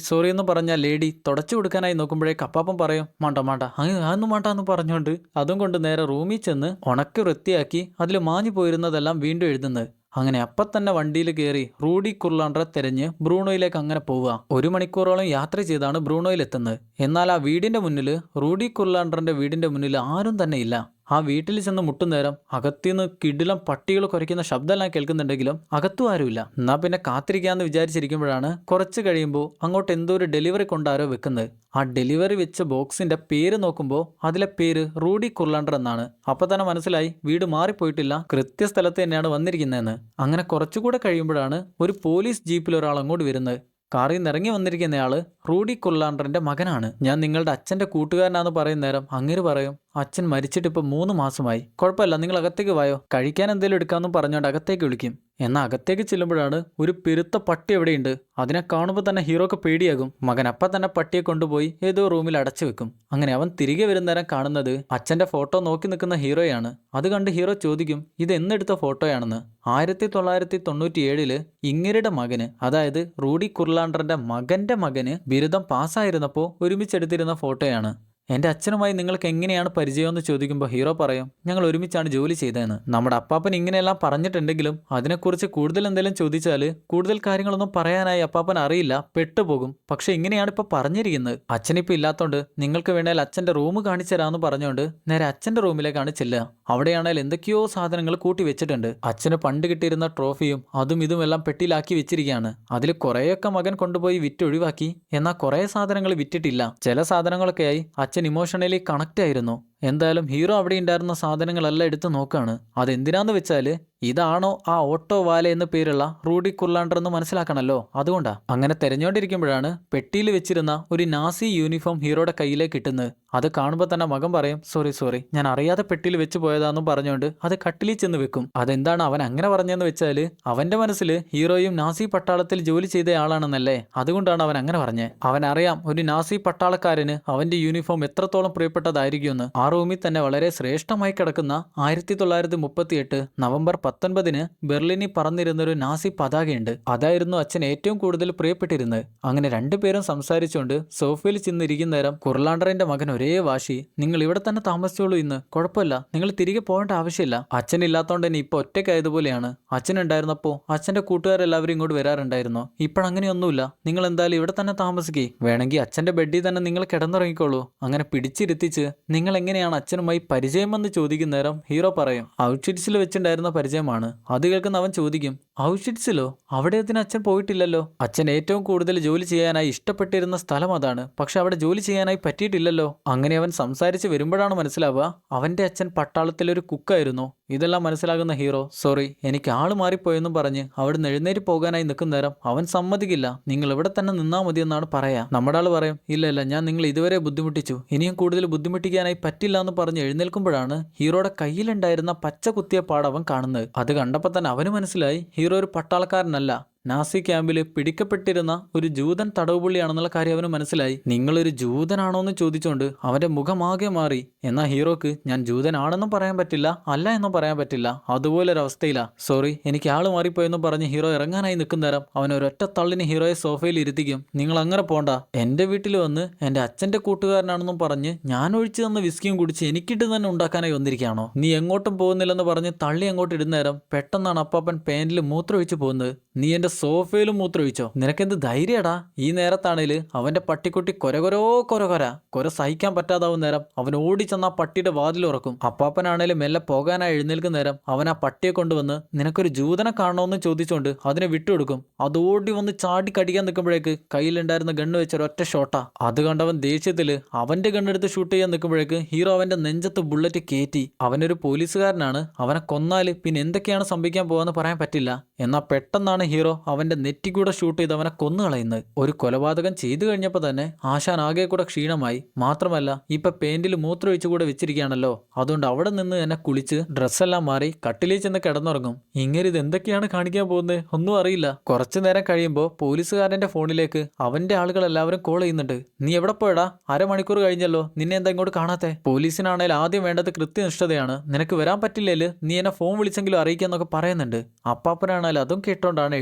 സോറി എന്ന് പറഞ്ഞ ലേഡി തുടച്ചു കൊടുക്കാനായി നോക്കുമ്പോഴേക്ക് അപ്പാപ്പൻ പറയും മാണ്ട അതൊന്നും മാണ്ട എന്ന് പറഞ്ഞുകൊണ്ട് അതും കൊണ്ട് നേരെ റൂമിൽ ചെന്ന് ഉണക്കി വൃത്തിയാക്കി അതിൽ മാഞ്ഞു പോയിരുന്നതെല്ലാം വീണ്ടും എഴുതുന്നത്. അങ്ങനെ അപ്പം തന്നെ വണ്ടിയിൽ കയറി റൂഡി കുർലാണ്ടറെ തെരഞ്ഞ് ബ്രൂണോയിലേക്ക് അങ്ങനെ പോവുക. 1 മണിക്കൂറോളം യാത്ര ചെയ്താണ് ബ്രൂണോയിൽ എത്തുന്നത്. എന്നാൽ ആ വീടിന്റെ മുന്നിൽ റൂഡി കുർലാണ്ടറിന്റെ വീടിന്റെ മുന്നിൽ ആരും തന്നെ ഇല്ല. ആ വീട്ടിൽ ചെന്ന് മുട്ടുന്നേരം അകത്തുനിന്ന് കിടിലം പട്ടികൾ കുരയ്ക്കുന്ന ശബ്ദമെല്ലാം കേൾക്കുന്നുണ്ടെങ്കിലും അകത്തും ആരുമില്ല. എന്നാ പിന്നെ കാത്തിരിക്കാന്ന് വിചാരിച്ചിരിക്കുമ്പോഴാണ് കുറച്ച് കഴിയുമ്പോൾ അങ്ങോട്ട് എന്തോ ഒരു ഡെലിവറി കൊണ്ടാരോ വെക്കുന്നത്. ആ ഡെലിവറി വെച്ച ബോക്സിന്റെ പേര് നോക്കുമ്പോൾ അതിലെ പേര് റൂഡി കുർലാണ്ടർ എന്നാണ്. അപ്പൊ തന്നെ മനസ്സിലായി വീട് മാറിപ്പോയിട്ടില്ല, കൃത്യസ്ഥലത്ത് തന്നെയാണ് വന്നിരിക്കുന്നതെന്ന്. അങ്ങനെ കുറച്ചുകൂടെ കഴിയുമ്പോഴാണ് ഒരു പോലീസ് ജീപ്പിൽ ഒരാൾ അങ്ങോട്ട് വരുന്നത്. കാറിൽ നിന്ന് ഇറങ്ങി വന്നിരിക്കുന്നയാള് റൂഡി കുർലാണ്ടറിന്റെ മകനാണ്. ഞാൻ നിങ്ങളുടെ അച്ഛന്റെ കൂട്ടുകാരനാന്ന് പറയുന്ന നേരം അങ്ങേര് പറയും, അച്ഛൻ മരിച്ചിട്ട് ഇപ്പൊ 3 മാസമായി. കുഴപ്പമില്ല, നിങ്ങൾ അകത്തേക്ക് വായോ, കഴിക്കാൻ എന്തെങ്കിലും എടുക്കാമെന്നും പറഞ്ഞുകൊണ്ട് അകത്തേക്ക് വിളിക്കും. എന്നാൽ അകത്തേക്ക് ചെല്ലുമ്പോഴാണ് ഒരു പെരുത്ത പട്ടി എവിടെയുണ്ട്. അതിനെ കാണുമ്പോൾ തന്നെ ഹീറോക്ക് പേടിയാകും. മകൻ അപ്പം തന്നെ പട്ടിയെ കൊണ്ടുപോയി ഏതോ റൂമിൽ അടച്ചു വെക്കും. അങ്ങനെ അവൻ തിരികെ വരുന്നേരം കാണുന്നത് അച്ഛന്റെ ഫോട്ടോ നോക്കി നിൽക്കുന്ന ഹീറോയാണ്. അത് കണ്ട് ഹീറോ ചോദിക്കും, ഇത് എന്നെടുത്ത ഫോട്ടോയാണെന്ന്. 1997 ഇങ്ങരുടെ മകന്, അതായത് റൂഡി കുർലാണ്ടറിന്റെ മകന്റെ മകന് ബിരുദം പാസ്സായിരുന്നപ്പോൾ ഒരുമിച്ചെടുത്തിരുന്ന ഫോട്ടോയാണ്. എൻ്റെ അച്ഛനുമായി നിങ്ങൾക്ക് എങ്ങനെയാണ് പരിചയമെന്ന് ചോദിക്കുമ്പോൾ ഹീറോ പറയും, ഞങ്ങൾ ഒരുമിച്ചാണ് ജോലി ചെയ്തതെന്ന്. നമ്മുടെ അപ്പാപ്പൻ ഇങ്ങനെയെല്ലാം പറഞ്ഞിട്ടുണ്ടെങ്കിലും അതിനെക്കുറിച്ച് കൂടുതൽ എന്തെങ്കിലും ചോദിച്ചാൽ കൂടുതൽ കാര്യങ്ങളൊന്നും പറയാനായി അപ്പാപ്പൻ അറിയില്ല, പെട്ടുപോകും. പക്ഷെ ഇങ്ങനെയാണ് ഇപ്പോൾ പറഞ്ഞിരിക്കുന്നത്. അച്ഛനിപ്പോൾ ഇല്ലാത്തതുകൊണ്ട് നിങ്ങൾക്ക് വേണേൽ അച്ഛൻ്റെ റൂം കാണിച്ചു തരാമെന്ന് പറഞ്ഞുകൊണ്ട് നേരെ അച്ഛൻ്റെ റൂമിലേക്കാണ് ചെല്ലുക. അവിടെയാണെങ്കിൽ എന്തൊക്കെയോ സാധനങ്ങൾ കൂട്ടി വെച്ചിട്ടുണ്ട്. അച്ഛന് പണ്ട് കിട്ടിയിരുന്ന ട്രോഫിയും അതും ഇതും എല്ലാം പെട്ടിയിലാക്കി വെച്ചിരിക്കുകയാണ്. അതിൽ കുറേയൊക്കെ മകൻ കൊണ്ടുപോയി വിറ്റൊഴിവാക്കി. എന്നാൽ കുറേ സാധനങ്ങൾ വിറ്റിട്ടില്ല. ചില സാധനങ്ങളൊക്കെയായി അച്ഛൻ ഇമോഷണലി കണക്റ്റ് ആയിരുന്നു. എന്തായാലും ഹീറോ അവിടെ ഉണ്ടായിരുന്ന സാധനങ്ങളെല്ലാം എടുത്ത് നോക്കുകയാണ്. അതെന്തിനാന്ന് വെച്ചാൽ ഇതാണോ ആ ഓട്ടോ വാല എന്ന് പേരുള്ള റൂഡി കുർലാണ്ടർ എന്ന് മനസ്സിലാക്കണമല്ലോ, അതുകൊണ്ടാ. അങ്ങനെ തെരഞ്ഞുകൊണ്ടിരിക്കുമ്പോഴാണ് പെട്ടിയിൽ വെച്ചിരുന്ന ഒരു നാസി യൂണിഫോം ഹീറോയുടെ കയ്യിലേക്ക് കിട്ടുന്നത്. അത് കാണുമ്പോൾ തന്നെ മകൻ പറയും, സോറി ഞാൻ അറിയാതെ പെട്ടിയിൽ വെച്ച് പോയതാണെന്നും പറഞ്ഞുകൊണ്ട് അത് കട്ടിലിൽ ചെന്ന് വെക്കും. അതെന്താണ് അവൻ അങ്ങനെ പറഞ്ഞതെന്ന് വെച്ചാൽ അവന്റെ മനസ്സിൽ ഹീറോയും നാസി പട്ടാളത്തിൽ ജോലി ചെയ്ത ആളാണെന്നല്ലേ, അതുകൊണ്ടാണ് അവൻ അങ്ങനെ പറഞ്ഞത്. അവനറിയാം ഒരു നാസി പട്ടാളക്കാരന് അവന്റെ യൂണിഫോം എത്രത്തോളം പ്രിയപ്പെട്ടതായിരിക്കുമെന്ന്. ആ റൂമിൽ തന്നെ വളരെ ശ്രേഷ്ഠമായി കിടക്കുന്ന 1938 നവംബർ 19 ബെർലിനിൽ പറന്നിരുന്നൊരു നാസി പതാകയുണ്ട്. അതായിരുന്നു അച്ഛൻ ഏറ്റവും കൂടുതൽ പ്രിയപ്പെട്ടിരുന്നത്. അങ്ങനെ രണ്ടുപേരും സംസാരിച്ചുകൊണ്ട് സോഫയിൽ ചെന്നിരിക്കുന്ന നേരം കുർലാണ്ടറിന്റെ മകൻ ഒരേ വാശി, നിങ്ങൾ ഇവിടെ തന്നെ താമസിച്ചോളൂ, ഇന്ന് കുഴപ്പമില്ല, നിങ്ങൾ തിരികെ പോകേണ്ട ആവശ്യമില്ല. അച്ഛനില്ലാത്തതുകൊണ്ട് തന്നെ ഇപ്പൊ ഒറ്റയ്ക്കായതുപോലെയാണ്. അച്ഛനുണ്ടായിരുന്നപ്പോൾ അച്ഛന്റെ കൂട്ടുകാരെല്ലാവരും ഇങ്ങോട്ട് വരാറുണ്ടായിരുന്നു. ഇപ്പോഴങ്ങനെയൊന്നുമില്ല, നിങ്ങൾ എന്തായാലും ഇവിടെ തന്നെ താമസിക്കേ, വേണമെങ്കിൽ അച്ഛന്റെ ബെഡിൽ തന്നെ നിങ്ങൾ കിടന്നുറങ്ങിക്കോളൂ. അങ്ങനെ പിടിച്ചിരുത്തിച്ച് നിങ്ങൾ എങ്ങനെയാണ് അച്ഛനുമായി പരിചയമെന്ന് ചോദിക്കുന്ന നേരം ഹീറോ പറയും, ഔട്ട്ഷിറ്റ്സിൽ വെച്ചിട്ടുണ്ടായിരുന്ന പരിചയമാണ്. അത് കേൾക്കുന്ന അവൻ ചോദിക്കും, ഔട്ട്ഷിറ്റ്സിലോ? അവിടെ അതിന് അച്ഛൻ പോയിട്ടില്ലല്ലോ. അച്ഛൻ ഏറ്റവും കൂടുതൽ ജോലി ചെയ്യാനായി ഇഷ്ടപ്പെട്ടിരുന്ന സ്ഥലം അതാണ്, പക്ഷെ അവിടെ ജോലി ചെയ്യാനായി പറ്റിയിട്ടില്ലല്ലോ. അങ്ങനെ അവൻ സംസാരിച്ച് വരുമ്പോഴാണ് മനസ്സിലാവുക അവന്റെ അച്ഛൻ പട്ടാളത്തിലൊരു കുക്കായിരുന്നു. ഇതെല്ലാം മനസ്സിലാകുന്ന ഹീറോ, സോറി എനിക്ക് ആള് മാറിപ്പോയെന്നും പറഞ്ഞ് അവിടുന്ന് എഴുന്നേറ്റ് പോകാനായി നിൽക്കുന്ന നേരം അവൻ സമ്മതിക്കില്ല, നിങ്ങൾ ഇവിടെ തന്നെ നിന്നാ മതി എന്നാണ് പറയാ. നമ്മുടെ ആള് പറയും, ഇല്ല ഞാൻ നിങ്ങൾ ഇതുവരെ ബുദ്ധിമുട്ടിച്ചു, ഇനിയും കൂടുതൽ ബുദ്ധിമുട്ടിക്കാനായി പറ്റില്ല എന്ന് പറഞ്ഞ് എഴുന്നേൽക്കുമ്പോഴാണ് ഹീറോയുടെ കയ്യിലുണ്ടായിരുന്ന പച്ച കുത്തിയ പാടവൻ കാണുന്നത്. അത് കണ്ടപ്പോൾ തന്നെ അവന് മനസ്സിലായി ഹീറോ ഒരു പട്ടാളക്കാരനല്ല, നാസി ക്യാമ്പിൽ പിടിക്കപ്പെട്ടിരുന്ന ഒരു ജൂതൻ തടവുപുള്ളിയാണെന്നുള്ള കാര്യം അവന് മനസ്സിലായി. നിങ്ങളൊരു ജൂതനാണോ എന്ന് ചോദിച്ചുകൊണ്ട് അവന്റെ മുഖമാകെ മാറി. എന്നാൽ ഹീറോക്ക് ഞാൻ ജൂതനാണെന്നും പറയാൻ പറ്റില്ല, അല്ല എന്നും പറയാൻ പറ്റില്ല, അതുപോലൊരവസ്ഥയിലാ. സോറി എനിക്ക് ആള് മാറിപ്പോയെന്നും പറഞ്ഞ് ഹീറോ ഇറങ്ങാനായി നിൽക്കുന്ന നേരം അവൻ ഒരൊറ്റ തള്ളിന് ഹീറോയെ സോഫയിൽ ഇരുത്തിക്കും. നിങ്ങൾ അങ്ങനെ പോണ്ട, എന്റെ വീട്ടിൽ വന്ന് എന്റെ അച്ഛന്റെ കൂട്ടുകാരനാണെന്നും പറഞ്ഞ് ഞാൻ ഒഴിച്ചു തന്ന വിസ്കിയും കുടിച്ച് എനിക്കിട്ട് തന്നെ ഉണ്ടാക്കാനായി വന്നിരിക്കുകയാണോ? നീ എങ്ങോട്ടും പോകുന്നില്ലെന്ന് പറഞ്ഞ് തള്ളി അങ്ങോട്ട് ഇടുന്ന നേരം പെട്ടെന്നാണ് അപ്പാപ്പൻ പാന്റിൽ മൂത്രമൊഴിച്ച് പോകുന്നത്. നീ എന്റെ സോഫയിലും മൂത്രമൊഴിച്ചോ? നിനക്കെന്ത് ധൈര്യടാ? ഈ നേരത്താണേല് അവന്റെ പട്ടിക്കുട്ടി കൊര സഹിക്കാൻ പറ്റാതാവും നേരം അവൻ ഓടിച്ചെന്ന പട്ടിയുടെ വാതിലുറക്കും. അപ്പാപ്പനാണേലും മെല്ലെ പോകാനായി എഴുന്നേൽക്കുന്ന നേരം അവൻ ആ പട്ടിയെ കൊണ്ടുവന്ന് നിനക്കൊരു ജൂതനെ കാണണമെന്ന് ചോദിച്ചുകൊണ്ട് അതിനെ വിട്ടുകൊടുക്കും. അതോടി വന്ന് ചാടി കടിക്കാൻ നിൽക്കുമ്പോഴേക്ക് കയ്യിലുണ്ടായിരുന്ന ഗണ്ണ് വെച്ച ഒരൊറ്റ ഷോട്ടാ. അത് കണ്ടവൻ ദേഷ്യത്തില് അവന്റെ ഗണ്ണെടുത്ത് ഷൂട്ട് ചെയ്യാൻ നിൽക്കുമ്പോഴേക്ക് ഹീറോ അവന്റെ നെഞ്ചത്ത് ബുള്ളറ്റ് കയറ്റി. അവനൊരു പോലീസുകാരനാണ്, അവനെ കൊന്നാല് പിന്നെ എന്തൊക്കെയാണ് സംഭവിക്കാൻ പോവാന്ന് പറയാൻ പറ്റില്ല. എന്നാൽ പെട്ടെന്നാണ് ഹീറോ അവന്റെ നെറ്റിക്കൂടെ ഷൂട്ട് ചെയ്ത് അവനെ കൊന്നുകളയുന്നത്. ഒരു കൊലപാതകം ചെയ്തു കഴിഞ്ഞപ്പോൾ തന്നെ ആശാൻ ആകെ കൂടെ ക്ഷീണമായി. മാത്രമല്ല ഇപ്പൊ പെയിന്റിൽ മൂത്രമൊഴിച്ചു കൂടെ വെച്ചിരിക്കുകയാണല്ലോ, അതുകൊണ്ട് അവിടെ നിന്ന് തന്നെ കുളിച്ച് ഡ്രസ്സെല്ലാം മാറി കട്ടിലിൽ ചെന്ന് കിടന്നുറങ്ങും. ഇങ്ങനെ ഇത് എന്തൊക്കെയാണ് കാണിക്കാൻ പോകുന്നത് ഒന്നും അറിയില്ല. കുറച്ചു നേരം കഴിയുമ്പോൾ പോലീസുകാരന്റെ ഫോണിലേക്ക് അവന്റെ ആളുകൾ എല്ലാവരും കോൾ ചെയ്യുന്നുണ്ട്. നീ എവിടെ പോയടാ? അരമണിക്കൂർ കഴിഞ്ഞല്ലോ, നിന്നെ എന്താ ഇങ്ങോട്ട് കാണാത്തെ? പോലീസിനാണെങ്കിൽ ആദ്യം വേണ്ടത് കൃത്യനിഷ്ഠതയാണ്. നിനക്ക് വരാൻ പറ്റില്ലേല് നീ എന്നെ ഫോൺ വിളിച്ചെങ്കിലും അറിയിക്കാന്നൊക്കെ പറയുന്നുണ്ട്. അപ്പാപ്പനാണ് അപ്പാപ്പനാണെങ്കിൽ അതും കേട്ടോണ്ടാണ്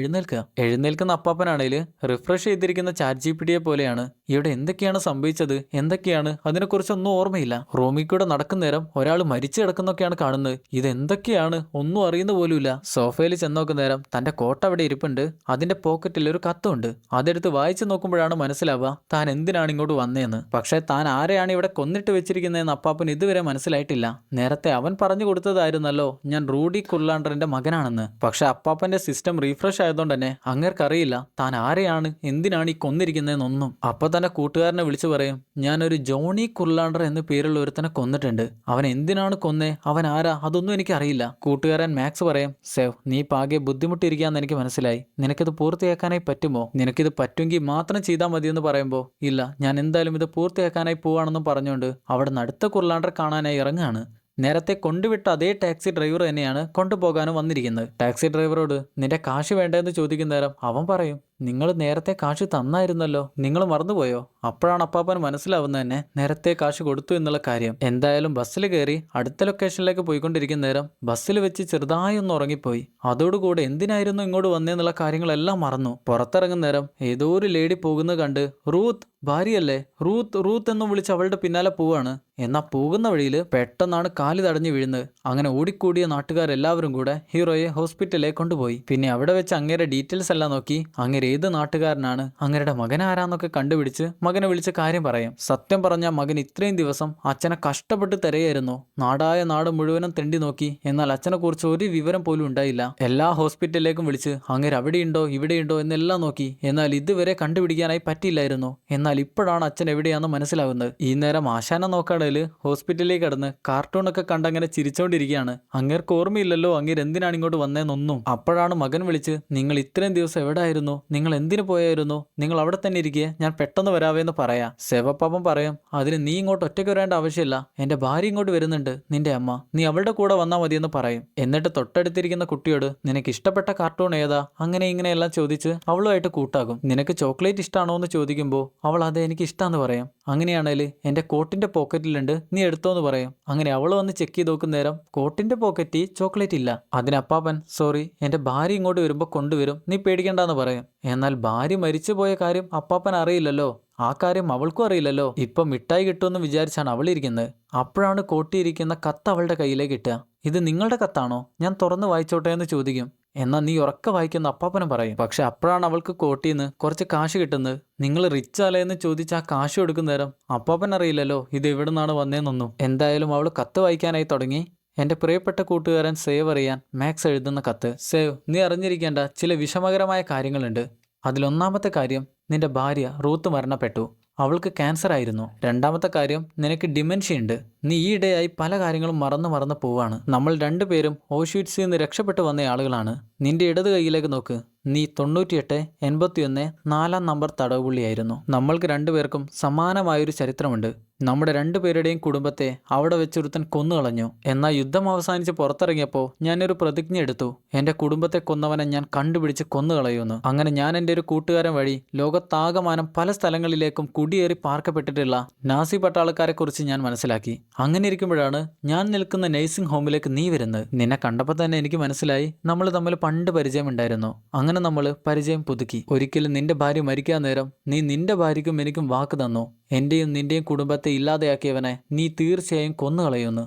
എഴുന്നേൽക്കുന്ന അപ്പാപ്പനാണെങ്കിൽ റിഫ്രഷ് ചെയ്തിരിക്കുന്ന ChatGPT പോലെയാണ്. ഇവിടെ എന്തൊക്കെയാണ് സംഭവിച്ചത്, എന്തൊക്കെയാണ്, അതിനെക്കുറിച്ചൊന്നും ഓർമ്മയില്ല. റൂമിൽ കൂടെ നടക്കുന്നേരം ഒരാൾ മരിച്ചു കിടക്കുന്നൊക്കെയാണ് കാണുന്നത്. ഇതെന്തൊക്കെയാണ് ഒന്നും അറിയുന്ന പോലുമില്ല. സോഫയിൽ ചെന്നോക്കുന്നേരം തന്റെ കോട്ട് അവിടെ ഇരിപ്പുണ്ട്. അതിന്റെ പോക്കറ്റിൽ ഒരു കത്തുണ്ട്. അതെടുത്ത് വായിച്ചു നോക്കുമ്പോഴാണ് മനസ്സിലാവുക താൻ എന്തിനാണ് ഇങ്ങോട്ട് വന്നതെന്ന്. പക്ഷേ താൻ ആരെയാണ് ഇവിടെ കൊന്നിട്ട് വെച്ചിരിക്കുന്നതെന്ന് അപ്പാപ്പൻ ഇതുവരെ മനസ്സിലായിട്ടില്ല. നേരത്തെ അവൻ പറഞ്ഞു കൊടുത്തതായിരുന്നല്ലോ ഞാൻ റൂഡി കുർലാണ്ടറിന്റെ മകനാണെന്ന്. പക്ഷെ അപ്പാപ്പന്റെ സിസ്റ്റം റീഫ്രഷ് ആയതുകൊണ്ട് തന്നെ അങ്ങേർക്കറിയില്ല താൻ ആരെയാണ് എന്തിനാണ് ഈ കൊന്നിരിക്കുന്നതെന്നൊന്നും. അപ്പൊ തന്നെ കൂട്ടുകാരനെ വിളിച്ചു പറയും, ഞാനൊരു ജോണി കുർലാണ്ടർ എന്ന് പേരുള്ള ഒരുത്തനെ കൊന്നിട്ടുണ്ട്. അവൻ എന്തിനാണ് കൊന്നേ, അവൻ ആരാ, അതൊന്നും എനിക്കറിയില്ല. കൂട്ടുകാരൻ മാക്സ് പറയും, സേവ് നീ പാകെ ബുദ്ധിമുട്ടിയിരിക്കാന്ന് എനിക്ക് മനസ്സിലായി. നിനക്കിത് പൂർത്തിയാക്കാനായി പറ്റുമോ? നിനക്കിത് പറ്റുമെങ്കിൽ മാത്രം ചെയ്താൽ മതിയെന്ന് പറയുമ്പോൾ ഇല്ല ഞാൻ എന്തായാലും ഇത് പൂർത്തിയാക്കാനായി പോവാണെന്നും പറഞ്ഞുകൊണ്ട് അവിടെ നിന്ന് അടുത്ത കുർലാണ്ടർ കാണാനായി ഇറങ്ങുകയാണ്. നേരത്തെ കൊണ്ടുവിട്ട അതേ ടാക്സി ഡ്രൈവർ തന്നെയാണ് കൊണ്ടുപോകാനും വന്നിരിക്കുന്നത്. ടാക്സി ഡ്രൈവറോട് നിന്റെ കാശ് വേണ്ടെന്ന് ചോദിക്കുന്ന നേരം അവൻ പറയും, നിങ്ങൾ നേരത്തെ കാശ് തന്നായിരുന്നല്ലോ, നിങ്ങൾ മറന്നുപോയോ? അപ്പോഴാണ് അപ്പാപ്പൻ മനസ്സിലാവുന്നത് തന്നെ നേരത്തെ കാശ് കൊടുത്തു എന്നുള്ള കാര്യം. എന്തായാലും ബസ്സിൽ കയറി അടുത്ത ലൊക്കേഷനിലേക്ക് പോയിക്കൊണ്ടിരിക്കുന്ന നേരം ബസ്സിൽ വെച്ച് ചെറുതായി ഒന്ന് ഉറങ്ങിപ്പോയി. അതോടുകൂടെ എന്തിനായിരുന്നു ഇങ്ങോട്ട് വന്നേന്നുള്ള കാര്യങ്ങളെല്ലാം മറന്നു. പുറത്തിറങ്ങുന്ന നേരം ഏതോ ഒരു ലേഡി പോകുന്നത് കണ്ട് റൂത്ത് ഭാര്യയല്ലേ, റൂത്ത് എന്നും വിളിച്ച് അവളുടെ പിന്നാലെ പോവാണ്. എന്നാൽ പോകുന്ന വഴിയിൽ പെട്ടെന്നാണ് കാല് തടഞ്ഞു വീഴുന്നത്. അങ്ങനെ ഓടിക്കൂടിയ നാട്ടുകാരെല്ലാവരും കൂടെ ഹീറോയെ ഹോസ്പിറ്റലിലേക്ക് കൊണ്ടുപോയി. പിന്നെ അവിടെ വെച്ച് അങ്ങേരെ ഡീറ്റെയിൽസ് എല്ലാം നോക്കി അങ്ങേരെ ഏത് നാട്ടുകാരനാണ്, അങ്ങേരുടെ മകൻ ആരാന്നൊക്കെ കണ്ടുപിടിച്ച് മകനെ വിളിച്ച് കാര്യം പറയും. സത്യം പറഞ്ഞ മകൻ ഇത്രയും ദിവസം അച്ഛനെ കഷ്ടപ്പെട്ട് തിരയായിരുന്നു. നാടായ നാട് മുഴുവനും തെണ്ടി നോക്കി. എന്നാൽ അച്ഛനെ കുറിച്ച് ഒരു വിവരം പോലും ഉണ്ടായില്ല. എല്ലാ ഹോസ്പിറ്റലിലേക്കും വിളിച്ച് അങ്ങേര് അവിടെയുണ്ടോ ഇവിടെയുണ്ടോ എന്നെല്ലാം നോക്കി. എന്നാൽ ഇതുവരെ കണ്ടുപിടിക്കാനായി പറ്റിയില്ലായിരുന്നു. എന്നാൽ ഇപ്പോഴാണ് അച്ഛൻ എവിടെയാണെന്ന് മനസ്സിലാവുന്നത്. ഈ നേരം ആശാനെ നോക്കാടല് ഹോസ്പിറ്റലിലേക്ക് കടന്ന് കാർട്ടൂണൊക്കെ കണ്ടങ്ങനെ ചിരിച്ചോണ്ടിരിക്കുകയാണ്. അങ്ങേർക്ക് ഓർമ്മയില്ലല്ലോ അങ്ങേര് എന്തിനാണ് ഇങ്ങോട്ട് വന്നേന്നൊന്നും. അപ്പോഴാണ് മകൻ വിളിച്ച്, നിങ്ങൾ ഇത്രയും ദിവസം എവിടെ ആയിരുന്നു, നിങ്ങൾ എന്തിനു പോയായിരുന്നു, നിങ്ങൾ അവിടെ തന്നെ ഇരിക്കുക, ഞാൻ പെട്ടെന്ന് വരാവേന്ന് പറയാ. സെവപ്പാപ്പൻ പറയും, അതിന് നീ ഇങ്ങോട്ട് ഒറ്റയ്ക്ക് വരേണ്ട ആവശ്യമില്ല, എന്റെ ഭാര്യ ഇങ്ങോട്ട് വരുന്നുണ്ട്, നിന്റെ അമ്മ, നീ അവളുടെ കൂടെ വന്നാൽ മതിയെന്ന് പറയും. എന്നിട്ട് തൊട്ടടുത്തിരിക്കുന്ന കുട്ടിയോട് നിനക്ക് ഇഷ്ടപ്പെട്ട കാർട്ടൂൺ ഏതാ, അങ്ങനെ ഇങ്ങനെയെല്ലാം ചോദിച്ച് അവളുമായിട്ട് കൂട്ടാകും. നിനക്ക് ചോക്ലേറ്റ് ഇഷ്ടമാണോ എന്ന് ചോദിക്കുമ്പോൾ അവൾ അതെ എനിക്ക് ഇഷ്ടമാണെന്ന് പറയും. അങ്ങനെയാണെങ്കിൽ എൻ്റെ കോട്ടിന്റെ പോക്കറ്റിലുണ്ട്, നീ എടുത്തോന്ന് പറയും. അങ്ങനെ അവൾ വന്ന് ചെക്ക് ചെയ്ത് നോക്കുന്ന നേരം കോട്ടിന്റെ പോക്കറ്റിൽ ചോക്ലേറ്റ് ഇല്ല. അതിനപ്പാപ്പൻ സോറി എൻ്റെ ഭാര്യ ഇങ്ങോട്ട് വരുമ്പോൾ കൊണ്ടുവരും, നീ പേടിക്കണ്ടെന്ന് പറയും. എന്നാൽ ഭാര്യ മരിച്ചു പോയ കാര്യം അപ്പാപ്പൻ അറിയില്ലല്ലോ. ആ കാര്യം അവൾക്കും അറിയില്ലല്ലോ. ഇപ്പൊ മിഠായി കിട്ടുമെന്ന് വിചാരിച്ചാണ് അവൾ ഇരിക്കുന്നത്. അപ്പോഴാണ് കോട്ടിയിരിക്കുന്ന കത്ത് അവളുടെ കയ്യിലേക്ക് കിട്ടുക. ഇത് നിങ്ങളുടെ കത്താണോ, ഞാൻ തുറന്ന് വായിച്ചോട്ടെ എന്ന് ചോദിക്കും. എന്നാൽ നീ ഉറക്കെ വായിക്കുന്ന അപ്പാപ്പനും പറയും. പക്ഷെ അപ്പോഴാണ് അവൾക്ക് കോട്ടിന്ന് കുറച്ച് കാശ് കിട്ടുന്നത്. നിങ്ങൾ റിച്ച് അല്ലേ എന്ന് ചോദിച്ച് ആ കാശ് കൊടുക്കുന്ന നേരം അപ്പാപ്പൻ അറിയില്ലല്ലോ ഇത് എവിടെ നിന്നാണ് വന്നേന്നൊന്നും. എന്തായാലും അവൾ കത്ത് വായിക്കാനായി തുടങ്ങി. എൻ്റെ പ്രിയപ്പെട്ട കൂട്ടുകാരൻ സേവ് അറിയാൻ മാക്സ് എഴുതുന്ന കത്ത്. സേവ്, നീ അറിഞ്ഞിരിക്കേണ്ട ചില വിഷമകരമായ കാര്യങ്ങളുണ്ട്. അതിലൊന്നാമത്തെ കാര്യം, നിന്റെ ഭാര്യ റൂത്ത് മരണപ്പെട്ടു. അവൾക്ക് ക്യാൻസർ ആയിരുന്നു. രണ്ടാമത്തെ കാര്യം, നിനക്ക് ഡിമെൻഷ്യ ഉണ്ട്. നീ ഈയിടെയായി പല കാര്യങ്ങളും മറന്നു പോവാണ്. നമ്മൾ രണ്ടുപേരും ഓഷ്വിറ്റ്സിൽ നിന്ന് രക്ഷപ്പെട്ടു വന്ന ആളുകളാണ്. നിന്റെ ഇടത് കൈയിലേക്ക് നോക്ക്. നീ 98-81 4-ാം നമ്പർ തടവുപുള്ളിയായിരുന്നു. നമ്മൾക്ക് രണ്ടുപേർക്കും സമാനമായൊരു ചരിത്രമുണ്ട്. നമ്മുടെ രണ്ടുപേരുടെയും കുടുംബത്തെ അവിടെ വെച്ചൊരുത്തൻ കൊന്നുകളഞ്ഞു. എന്നാൽ യുദ്ധം അവസാനിച്ച് പുറത്തിറങ്ങിയപ്പോൾ ഞാനൊരു പ്രതിജ്ഞ എടുത്തു, എൻ്റെ കുടുംബത്തെ കൊന്നവനെ ഞാൻ കണ്ടുപിടിച്ച് കൊന്നുകളയുമെന്ന്. അങ്ങനെ ഞാൻ എൻ്റെ ഒരു കൂട്ടുകാരൻ വഴി ലോകത്താകമാനം പല സ്ഥലങ്ങളിലേക്കും കുടിയേറി പാർക്കപ്പെട്ടിട്ടുള്ള നാസി പട്ടാളക്കാരെ കുറിച്ച് ഞാൻ മനസ്സിലാക്കി. അങ്ങനെ ഇരിക്കുമ്പോഴാണ് ഞാൻ നിൽക്കുന്ന നഴ്സിംഗ് ഹോമിലേക്ക് നീ വരുന്നത്. നിന്നെ കണ്ടപ്പോൾ തന്നെ എനിക്ക് മനസ്സിലായി നമ്മൾ തമ്മിൽ പണ്ട് പരിചയമുണ്ടായിരുന്നു. അങ്ങനെ നമ്മൾ പരിചയം പുതുക്കി. ഒരിക്കലും നിന്റെ ഭാര്യ മരിക്കാൻ നേരം നീ നിന്റെ ഭാര്യയ്ക്കും എനിക്കും വാക്ക് തന്നു, എന്റെയും നിന്റെയും കുടുംബത്തെ ഇല്ലാതെയാക്കിയവനെ നീ തീർച്ചയായും കൊന്നുകളയുമെന്ന്.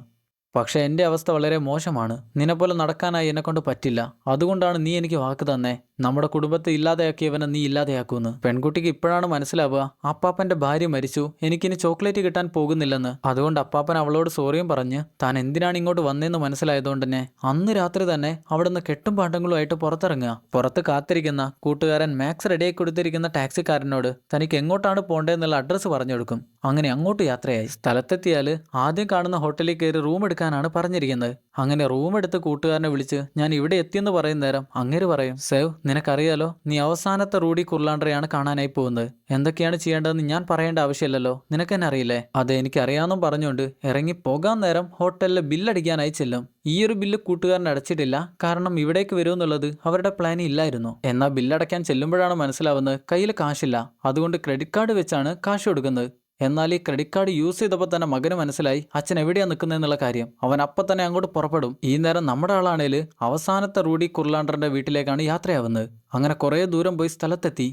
പക്ഷെ എൻ്റെ അവസ്ഥ വളരെ മോശമാണ്. നിന്നെപ്പോലെ നടക്കാനായി എന്നെക്കൊണ്ട് പറ്റില്ല. അതുകൊണ്ടാണ് നീ എനിക്ക് വാക്ക് തന്നേ, നമ്മുടെ കുടുംബത്തെ ഇല്ലാതെയാക്കിയവനെ നീ ഇല്ലാതെയാക്കുമെന്ന്. പെൺകുട്ടിക്ക് ഇപ്പോഴാണ് മനസ്സിലാവുക അപ്പാപ്പൻ്റെ ഭാര്യ മരിച്ചു, എനിക്കിനി ചോക്ലേറ്റ് കിട്ടാൻ പോകുന്നില്ലെന്ന്. അതുകൊണ്ട് അപ്പാപ്പൻ അവളോട് സോറിയും പറഞ്ഞ് താൻ എന്തിനാണ് ഇങ്ങോട്ട് വന്നതെന്ന് മനസ്സിലായതുകൊണ്ട് തന്നെ അന്ന് രാത്രി തന്നെ അവിടുന്ന് കെട്ടും പാട്ടങ്ങളുമായിട്ട് പുറത്തിറങ്ങുക. പുറത്ത് കാത്തിരിക്കുന്ന കൂട്ടുകാരൻ മാക്സ് റെഡിയായി കൊടുത്തിരിക്കുന്ന ടാക്സിക്കാരനോട് തനിക്ക് എങ്ങോട്ടാണ് പോകേണ്ടതെന്നുള്ള അഡ്രസ്സ് പറഞ്ഞു കൊടുക്കും. അങ്ങനെ അങ്ങോട്ട് യാത്രയായി. സ്ഥലത്തെത്തിയാൽ ആദ്യം കാണുന്ന ഹോട്ടലിൽ കയറി റൂം എടുക്കാനാണ് പറഞ്ഞിരിക്കുന്നത്. അങ്ങനെ റൂം എടുത്ത് കൂട്ടുകാരനെ വിളിച്ച് ഞാൻ ഇവിടെ എത്തിയെന്ന് പറയുന്ന നേരം അങ്ങേര് പറയും, സേവ് നിനക്കറിയാലോ നീ അവസാനത്തെ റൂഡി കുർലാണ്ടറെയാണ് കാണാനായി പോകുന്നത്. എന്തൊക്കെയാണ് ചെയ്യേണ്ടതെന്ന് ഞാൻ പറയേണ്ട ആവശ്യമില്ലല്ലോ, നിനക്കെന്നെ അറിയില്ലേ? അതെ എനിക്കറിയാമെന്നും പറഞ്ഞുകൊണ്ട് ഇറങ്ങി പോകാൻ നേരം ഹോട്ടലിൽ ബില്ലടിക്കാനായി ചെല്ലും. ഈ ഒരു ബില്ല് കൂട്ടുകാരൻ അടച്ചിട്ടില്ല, കാരണം ഇവിടേക്ക് വരുമെന്നുള്ളത് അവരുടെ പ്ലാനിൽ ഇല്ലായിരുന്നു. എന്നാൽ ബില്ലടയ്ക്കാൻ ചെല്ലുമ്പോഴാണ് മനസ്സിലാവുന്നത് കയ്യിൽ കാശില്ല. അതുകൊണ്ട് ക്രെഡിറ്റ് കാർഡ് വെച്ചാണ് കാശ് കൊടുക്കുന്നത്. എന്നാൽ ഈ ക്രെഡിറ്റ് കാർഡ് യൂസ് ചെയ്തപ്പോൾ തന്നെ മകന് മനസ്സിലായി അച്ഛൻ എവിടെയാണ് നിൽക്കുന്നതെന്നുള്ള കാര്യം. അവൻ അപ്പം തന്നെ അങ്ങോട്ട് പുറപ്പെടും. ഈ നേരം നമ്മുടെ ആളാണേൽ അവസാനത്തെ റൂഡി കുർലാണ്ടറിന്റെ വീട്ടിലേക്കാണ് യാത്രയാവുന്നത്. അങ്ങനെ കുറേ ദൂരം പോയി സ്ഥലത്തെത്തി.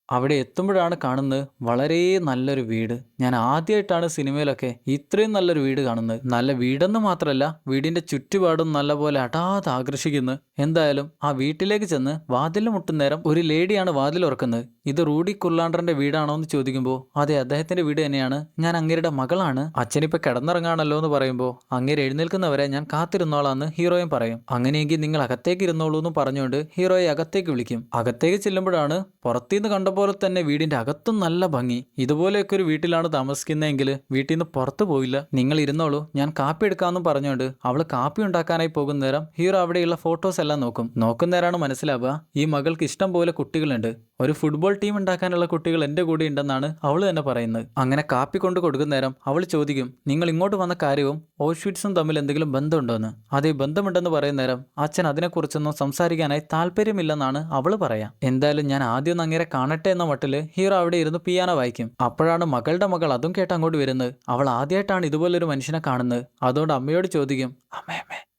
അവിടെ എത്തുമ്പോഴാണ് കാണുന്നത് വളരെ നല്ലൊരു വീട്. ഞാൻ ആദ്യമായിട്ടാണ് സിനിമയിലൊക്കെ ഇത്രയും നല്ലൊരു വീട് കാണുന്നത്. നല്ല വീടെന്ന് മാത്രമല്ല, വീടിന്റെ ചുറ്റുപാടും നല്ലപോലെ അടാതെ ആകർഷിക്കുന്നു. എന്തായാലും ആ വീട്ടിലേക്ക് ചെന്ന് വാതിലിൽ മുട്ടുന്നേരം ഒരു ലേഡിയാണ് വാതിൽ ഉറക്കുന്നത്. ഇത് റൂഡി കുർലാണ്ടറിന്റെ വീടാണോ എന്ന് ചോദിക്കുമ്പോൾ അതെ, അദ്ദേഹത്തിന്റെ വീട് തന്നെയാണ്, ഞാൻ അങ്ങേരുടെ മകളാണ്, അച്ഛനിപ്പോൾ കിടന്നിറങ്ങാണല്ലോ എന്ന് പറയുമ്പോൾ അങ്ങേര് എഴുന്നേൽക്കുന്നവരെ ഞാൻ കാത്തിരുന്നോളാന്ന് ഹീറോയും പറയും. അങ്ങനെയെങ്കിൽ നിങ്ങൾ അകത്തേക്ക് ഇരുന്നോളൂ എന്ന് പറഞ്ഞുകൊണ്ട് ഹീറോയെ അകത്തേക്ക് വിളിക്കും. അകത്തേക്ക് ചെല്ലുമ്പോഴാണ് പുറത്തുനിന്ന് കണ്ട പോലെ തന്നെ വീടിന്റെ അകത്തും നല്ല ഭംഗി. ഇതുപോലെയൊക്കെ ഒരു വീട്ടിലാണ് താമസിക്കുന്നതെങ്കിൽ വീട്ടിൽ നിന്ന് പുറത്തു പോയില്ല, നിങ്ങൾ ഇരുന്നോളൂ, ഞാൻ കാപ്പി എടുക്കാമെന്നും പറഞ്ഞുകൊണ്ട് അവൾ കാപ്പി ഉണ്ടാക്കാനായി പോകുന്ന നേരം ഹീറോ അവിടെയുള്ള ഫോട്ടോസ് എല്ലാം നോക്കുന്നേരാണ് മനസ്സിലാവുക ഈ മകൾക്ക് ഇഷ്ടം പോലെ കുട്ടികളുണ്ട്. ഒരു ഫുട്ബോൾ ടീം ഉണ്ടാക്കാനുള്ള കുട്ടികൾ എൻ്റെ കൂടെ ഉണ്ടെന്നാണ് അവൾ തന്നെ പറയുന്നത്. അങ്ങനെ കാപ്പി കൊണ്ട് കൊടുക്കുന്ന നേരം അവൾ ചോദിക്കും, നിങ്ങൾ ഇങ്ങോട്ട് വന്ന കാര്യവും ഓഷ്വിറ്റ്സും തമ്മിൽ എന്തെങ്കിലും ബന്ധമുണ്ടോ എന്ന്. അതേ, ബന്ധമുണ്ടെന്ന് പറയുന്ന നേരം അച്ഛൻ അതിനെക്കുറിച്ചൊന്നും സംസാരിക്കാനായി താല്പര്യമില്ലെന്നാണ് അവൾ പറയാം. എന്തായാലും ഞാൻ ആദ്യം അങ്ങേരെ കാണട്ടെ എന്ന മട്ടില് ഹീറോ അവിടെ ഇരുന്ന് പിയാനോ വായിക്കും. അപ്പോഴാണ് മകളുടെ മകൾ അതും കേട്ട് അങ്ങോട്ട് വരുന്നത്. അവൾ ആദ്യമായിട്ടാണ് ഇതുപോലൊരു മനുഷ്യനെ കാണുന്നത്. അതുകൊണ്ട് അമ്മയോട് ചോദിക്കും, അമ്മേ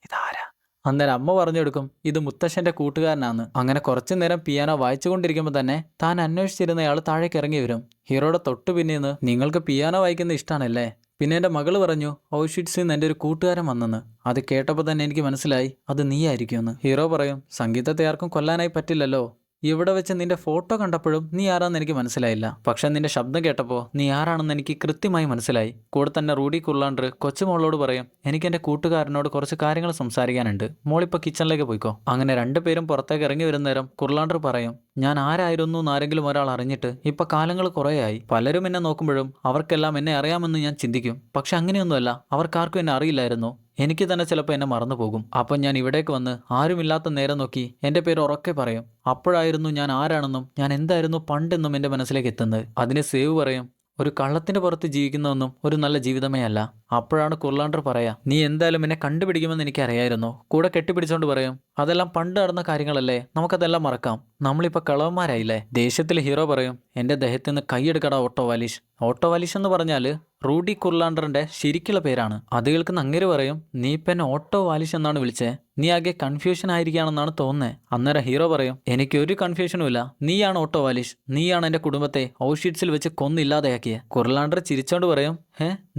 ഇതാരാ? അന്നേരം അമ്മ പറഞ്ഞു കൊടുക്കും, ഇത് മുത്തശ്ശന്റെ കൂട്ടുകാരനാണ്. അങ്ങനെ കുറച്ചു നേരം പിയാനോ വായിച്ചുകൊണ്ടിരിക്കുമ്പോൾ തന്നെ താൻ അന്വേഷിച്ചിരുന്നയാൾ താഴേക്ക് ഇറങ്ങി വരും. ഹീറോയുടെ തൊട്ടു പിന്നീന്ന്, നിങ്ങൾക്ക് പിയാനോ വായിക്കുന്ന ഇഷ്ടമാണല്ലേ? പിന്നെ എൻ്റെ മകള് പറഞ്ഞു ഓഷ്വിറ്റ്സിൽ നിന്ന് എൻ്റെ ഒരു കൂട്ടുകാരൻ വന്നെന്ന്. അത് കേട്ടപ്പോൾ തന്നെ എനിക്ക് മനസ്സിലായി അത് നീയായിരിക്കുമെന്ന്. ഹീറോ പറയും, സംഗീതത്തെ ആർക്കും കൊല്ലാനായി പറ്റില്ലല്ലോ. ഇവിടെ വെച്ച് നിന്റെ ഫോട്ടോ കണ്ടപ്പോഴും നീ ആരാന്ന് എനിക്ക് മനസ്സിലായില്ല. പക്ഷെ നിന്റെ ശബ്ദം കേട്ടപ്പോൾ നീ ആരാണെന്ന് എനിക്ക് കൃത്യമായി മനസ്സിലായി. കൂടെ തന്നെ റൂഡി കുർലാണ്ടർ കൊച്ചുമോളോട് പറയും, എനിക്ക് എൻ്റെ കൂട്ടുകാരനോട് കുറച്ച് കാര്യങ്ങൾ സംസാരിക്കാനുണ്ട്, മോളിപ്പോൾ കിച്ചണിലേക്ക് പോയിക്കോ. അങ്ങനെ രണ്ടുപേരും പുറത്തേക്ക് ഇറങ്ങി വരുന്ന നേരം കുർലാണ്ടർ പറയും, ഞാൻ ആരായിരുന്നു എന്നാരെങ്കിലും ഒരാൾ അറിഞ്ഞിട്ട് ഇപ്പൊ കാലങ്ങൾ കുറേയായി. പലരും എന്നെ നോക്കുമ്പോഴും അവർക്കെല്ലാം എന്നെ അറിയാമെന്ന് ഞാൻ ചിന്തിക്കും. പക്ഷെ അങ്ങനെയൊന്നുമല്ല, അവർക്കാർക്കും എന്നെ അറിയില്ലായിരുന്നു. എനിക്ക് തന്നെ ചിലപ്പോൾ എന്നെ മറന്നു പോകും. അപ്പം ഞാൻ ഇവിടേക്ക് വന്ന് ആരുമില്ലാത്ത നേരം നോക്കി എൻ്റെ പേര് ഉറക്കെ പറയും. അപ്പോഴായിരുന്നു ഞാൻ ആരാണെന്നും ഞാൻ എന്തായിരുന്നു പണ്ടെന്നും എൻ്റെ മനസ്സിലേക്ക് എത്തുന്നത്. അതിന് സേവ് പറയും, ഒരു കള്ളത്തിന്റെ പുറത്ത് ജീവിക്കുന്നതൊന്നും ഒരു നല്ല ജീവിതമേ അല്ല. അപ്പോഴാണ് കുർലാണ്ടർ പറയാ, നീ എന്തായാലും എന്നെ കണ്ടുപിടിക്കുമെന്ന് എനിക്കറിയായിരുന്നു. കൂടെ കെട്ടിപ്പിടിച്ചോണ്ട് പറയും, അതെല്ലാം പണ്ട് നടന്ന കാര്യങ്ങളല്ലേ, നമുക്കതെല്ലാം മറക്കാം, നമ്മളിപ്പോൾ കളവന്മാരായില്ലേ. ദേഷ്യത്തിൽ ഹീറോ പറയും, എൻ്റെ ദേഹത്തിൽ നിന്ന് കൈയെടുക്കടാ ഓട്ടോ വാലിഷ്. ഓട്ടോ വാലിഷ് എന്ന് പറഞ്ഞാൽ റൂഡി കുർലാണ്ടറിന്റെ ശരിക്കുള്ള പേരാണ്. അത് കേൾക്കുന്ന അങ്ങേര് പറയും, നീ ഇപ്പം എന്നെ ഓട്ടോ വാലിഷ് എന്നാണ് വിളിച്ചേ, നീ ആകെ കൺഫ്യൂഷൻ ആയിരിക്കുകയാണെന്നാണ് തോന്നുന്നത്. അന്നേരം ഹീറോ പറയും, എനിക്കൊരു കൺഫ്യൂഷനും ഇല്ല, നീയാണ് ഓട്ടോ വാലിഷ്, നീയാണ് എൻ്റെ കുടുംബത്തെ ഔഷ്വിറ്റ്സിൽ വെച്ച് കൊന്നില്ലാതെയാക്കിയത്. കുർലാണ്ടർ ചിരിച്ചോണ്ട് പറയും,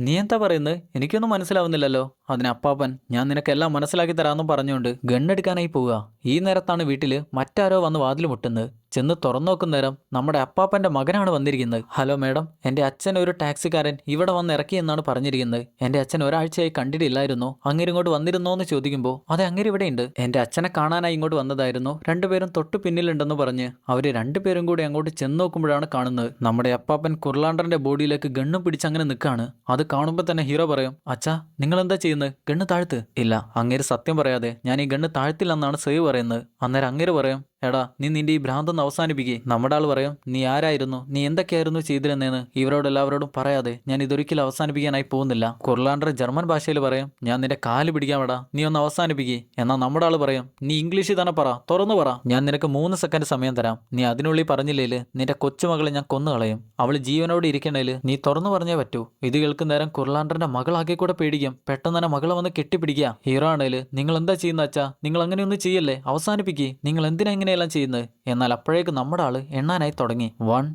നീ എന്താ പറയുന്നത്, എനിക്കൊന്നും മനസ്സിലാവുന്നില്ലല്ലോ. അതിന് അപ്പാപ്പൻ, ഞാൻ നിനക്കെല്ലാം മനസ്സിലാക്കി തരാമെന്നും പറഞ്ഞുകൊണ്ട് ഗണ്ണെടുക്കാനായി പോവുക. ഈ നേരത്താണ് വീട്ടിൽ മറ്റാരോ വന്ന് വാതിൽ മുട്ടുന്നത്. ചെന്ന് തുറന്നു നോക്കുന്ന നേരം നമ്മുടെ അപ്പാപ്പന്റെ മകനാണ് വന്നിരിക്കുന്നത്. ഹലോ മേഡം, എൻ്റെ അച്ഛൻ ഒരു ടാക്സിക്കാരൻ ഇവിടെ വന്ന് ഇറക്കിയെന്നാണ് പറഞ്ഞിരിക്കുന്നത്. എൻ്റെ അച്ഛൻ ഒരാഴ്ചയായി കണ്ടിട്ടില്ലായിരുന്നു, അങ്ങേര് ഇങ്ങോട്ട് വന്നിരുന്നോ എന്ന് ചോദിക്കുമ്പോൾ അതെ, അങ്ങേര് ഇവിടെയുണ്ട്, എൻ്റെ അച്ഛനെ കാണാനായി ഇങ്ങോട്ട് വന്നതായിരുന്നു, രണ്ടുപേരും തൊട്ടു പിന്നിലുണ്ടെന്ന് പറഞ്ഞ് അവര് രണ്ടുപേരും കൂടി അങ്ങോട്ട് ചെന്ന് നോക്കുമ്പോഴാണ് കാണുന്നത് നമ്മുടെ അപ്പാപ്പൻ കുർലാണ്ടറിന്റെ ബോഡിയിലേക്ക് ഗണ്ണും പിടിച്ച് അങ്ങനെ നിൽക്കുകയാണ്. അത് കാണുമ്പോൾ തന്നെ ഹീറോ പറയും, അച്ഛാ നിങ്ങൾ എന്താ ചെയ്യുന്നത്, ഗണ്ണ് താഴ്ത്ത്. ഇല്ല, അങ്ങേര് സത്യം പറയാതെ ഞാൻ ഈ ഗണ്ണ് താഴ്ത്തില്ലെന്നാണ് സേവ് പറയുന്നത്. അന്നേരം അങ്ങേര് പറയും, എടാ നീ നിന്റെ ഈ ഭ്രാന്തൊന്ന് അവസാനിപ്പിക്കേ. നമ്മുടെ ആൾ പറയും, നീ ആരായിരുന്നു, നീ എന്തൊക്കെയായിരുന്നു ചെയ്തിരുന്നതെന്ന് ഇവരോടെല്ലാവരോടും പറയാതെ ഞാൻ ഇതൊരിക്കലും അവസാനിപ്പിക്കാനായി പോകുന്നില്ല. കുർലാണ്ടർ ജർമ്മൻ ഭാഷയിൽ പറയും, ഞാൻ നിന്റെ കാല് പിടിക്കാൻ വിടാ, നീ ഒന്ന് അവസാനിപ്പിക്കേ. എന്നാൽ നമ്മുടെ ആൾ പറയും, നീ ഇംഗ്ലീഷിൽ തന്നെ പറ, തുറന്നു പറ, ഞാൻ നിനക്ക് 3 സെക്കൻഡ് സമയം തരാം, നീ അതിനുള്ളിൽ പറഞ്ഞില്ലേല് നിന്റെ കൊച്ചുമകളെ ഞാൻ കൊന്നു കളയും, അവള് ജീവനോട് ഇരിക്കണേല് നീ തുറന്നു പറഞ്ഞേ പറ്റൂ. ഇത് കേൾക്കുന്ന നേരം കുർലാണ്ടറിന്റെ മകളാകെ കൂടെ പേടിക്കും. പെട്ടെന്ന് തന്നെ മകളെ വന്ന് കെട്ടിപ്പിടിക്കുക. ഹീറോ ആണേല്, നിങ്ങൾ എന്താ ചെയ്യുന്ന അച്ഛാ, നിങ്ങൾ അങ്ങനെയൊന്നും ചെയ്യല്ലേ, അവസാനിപ്പിക്കേ, നിങ്ങൾ എന്തിനാ ഇങ്ങനെയെല്ലാം ചെയ്യുന്നത്. എന്നാൽ അപ്പോഴേക്ക് നമ്മുടെ ആള് എണ്ണാനായി തുടങ്ങി. 1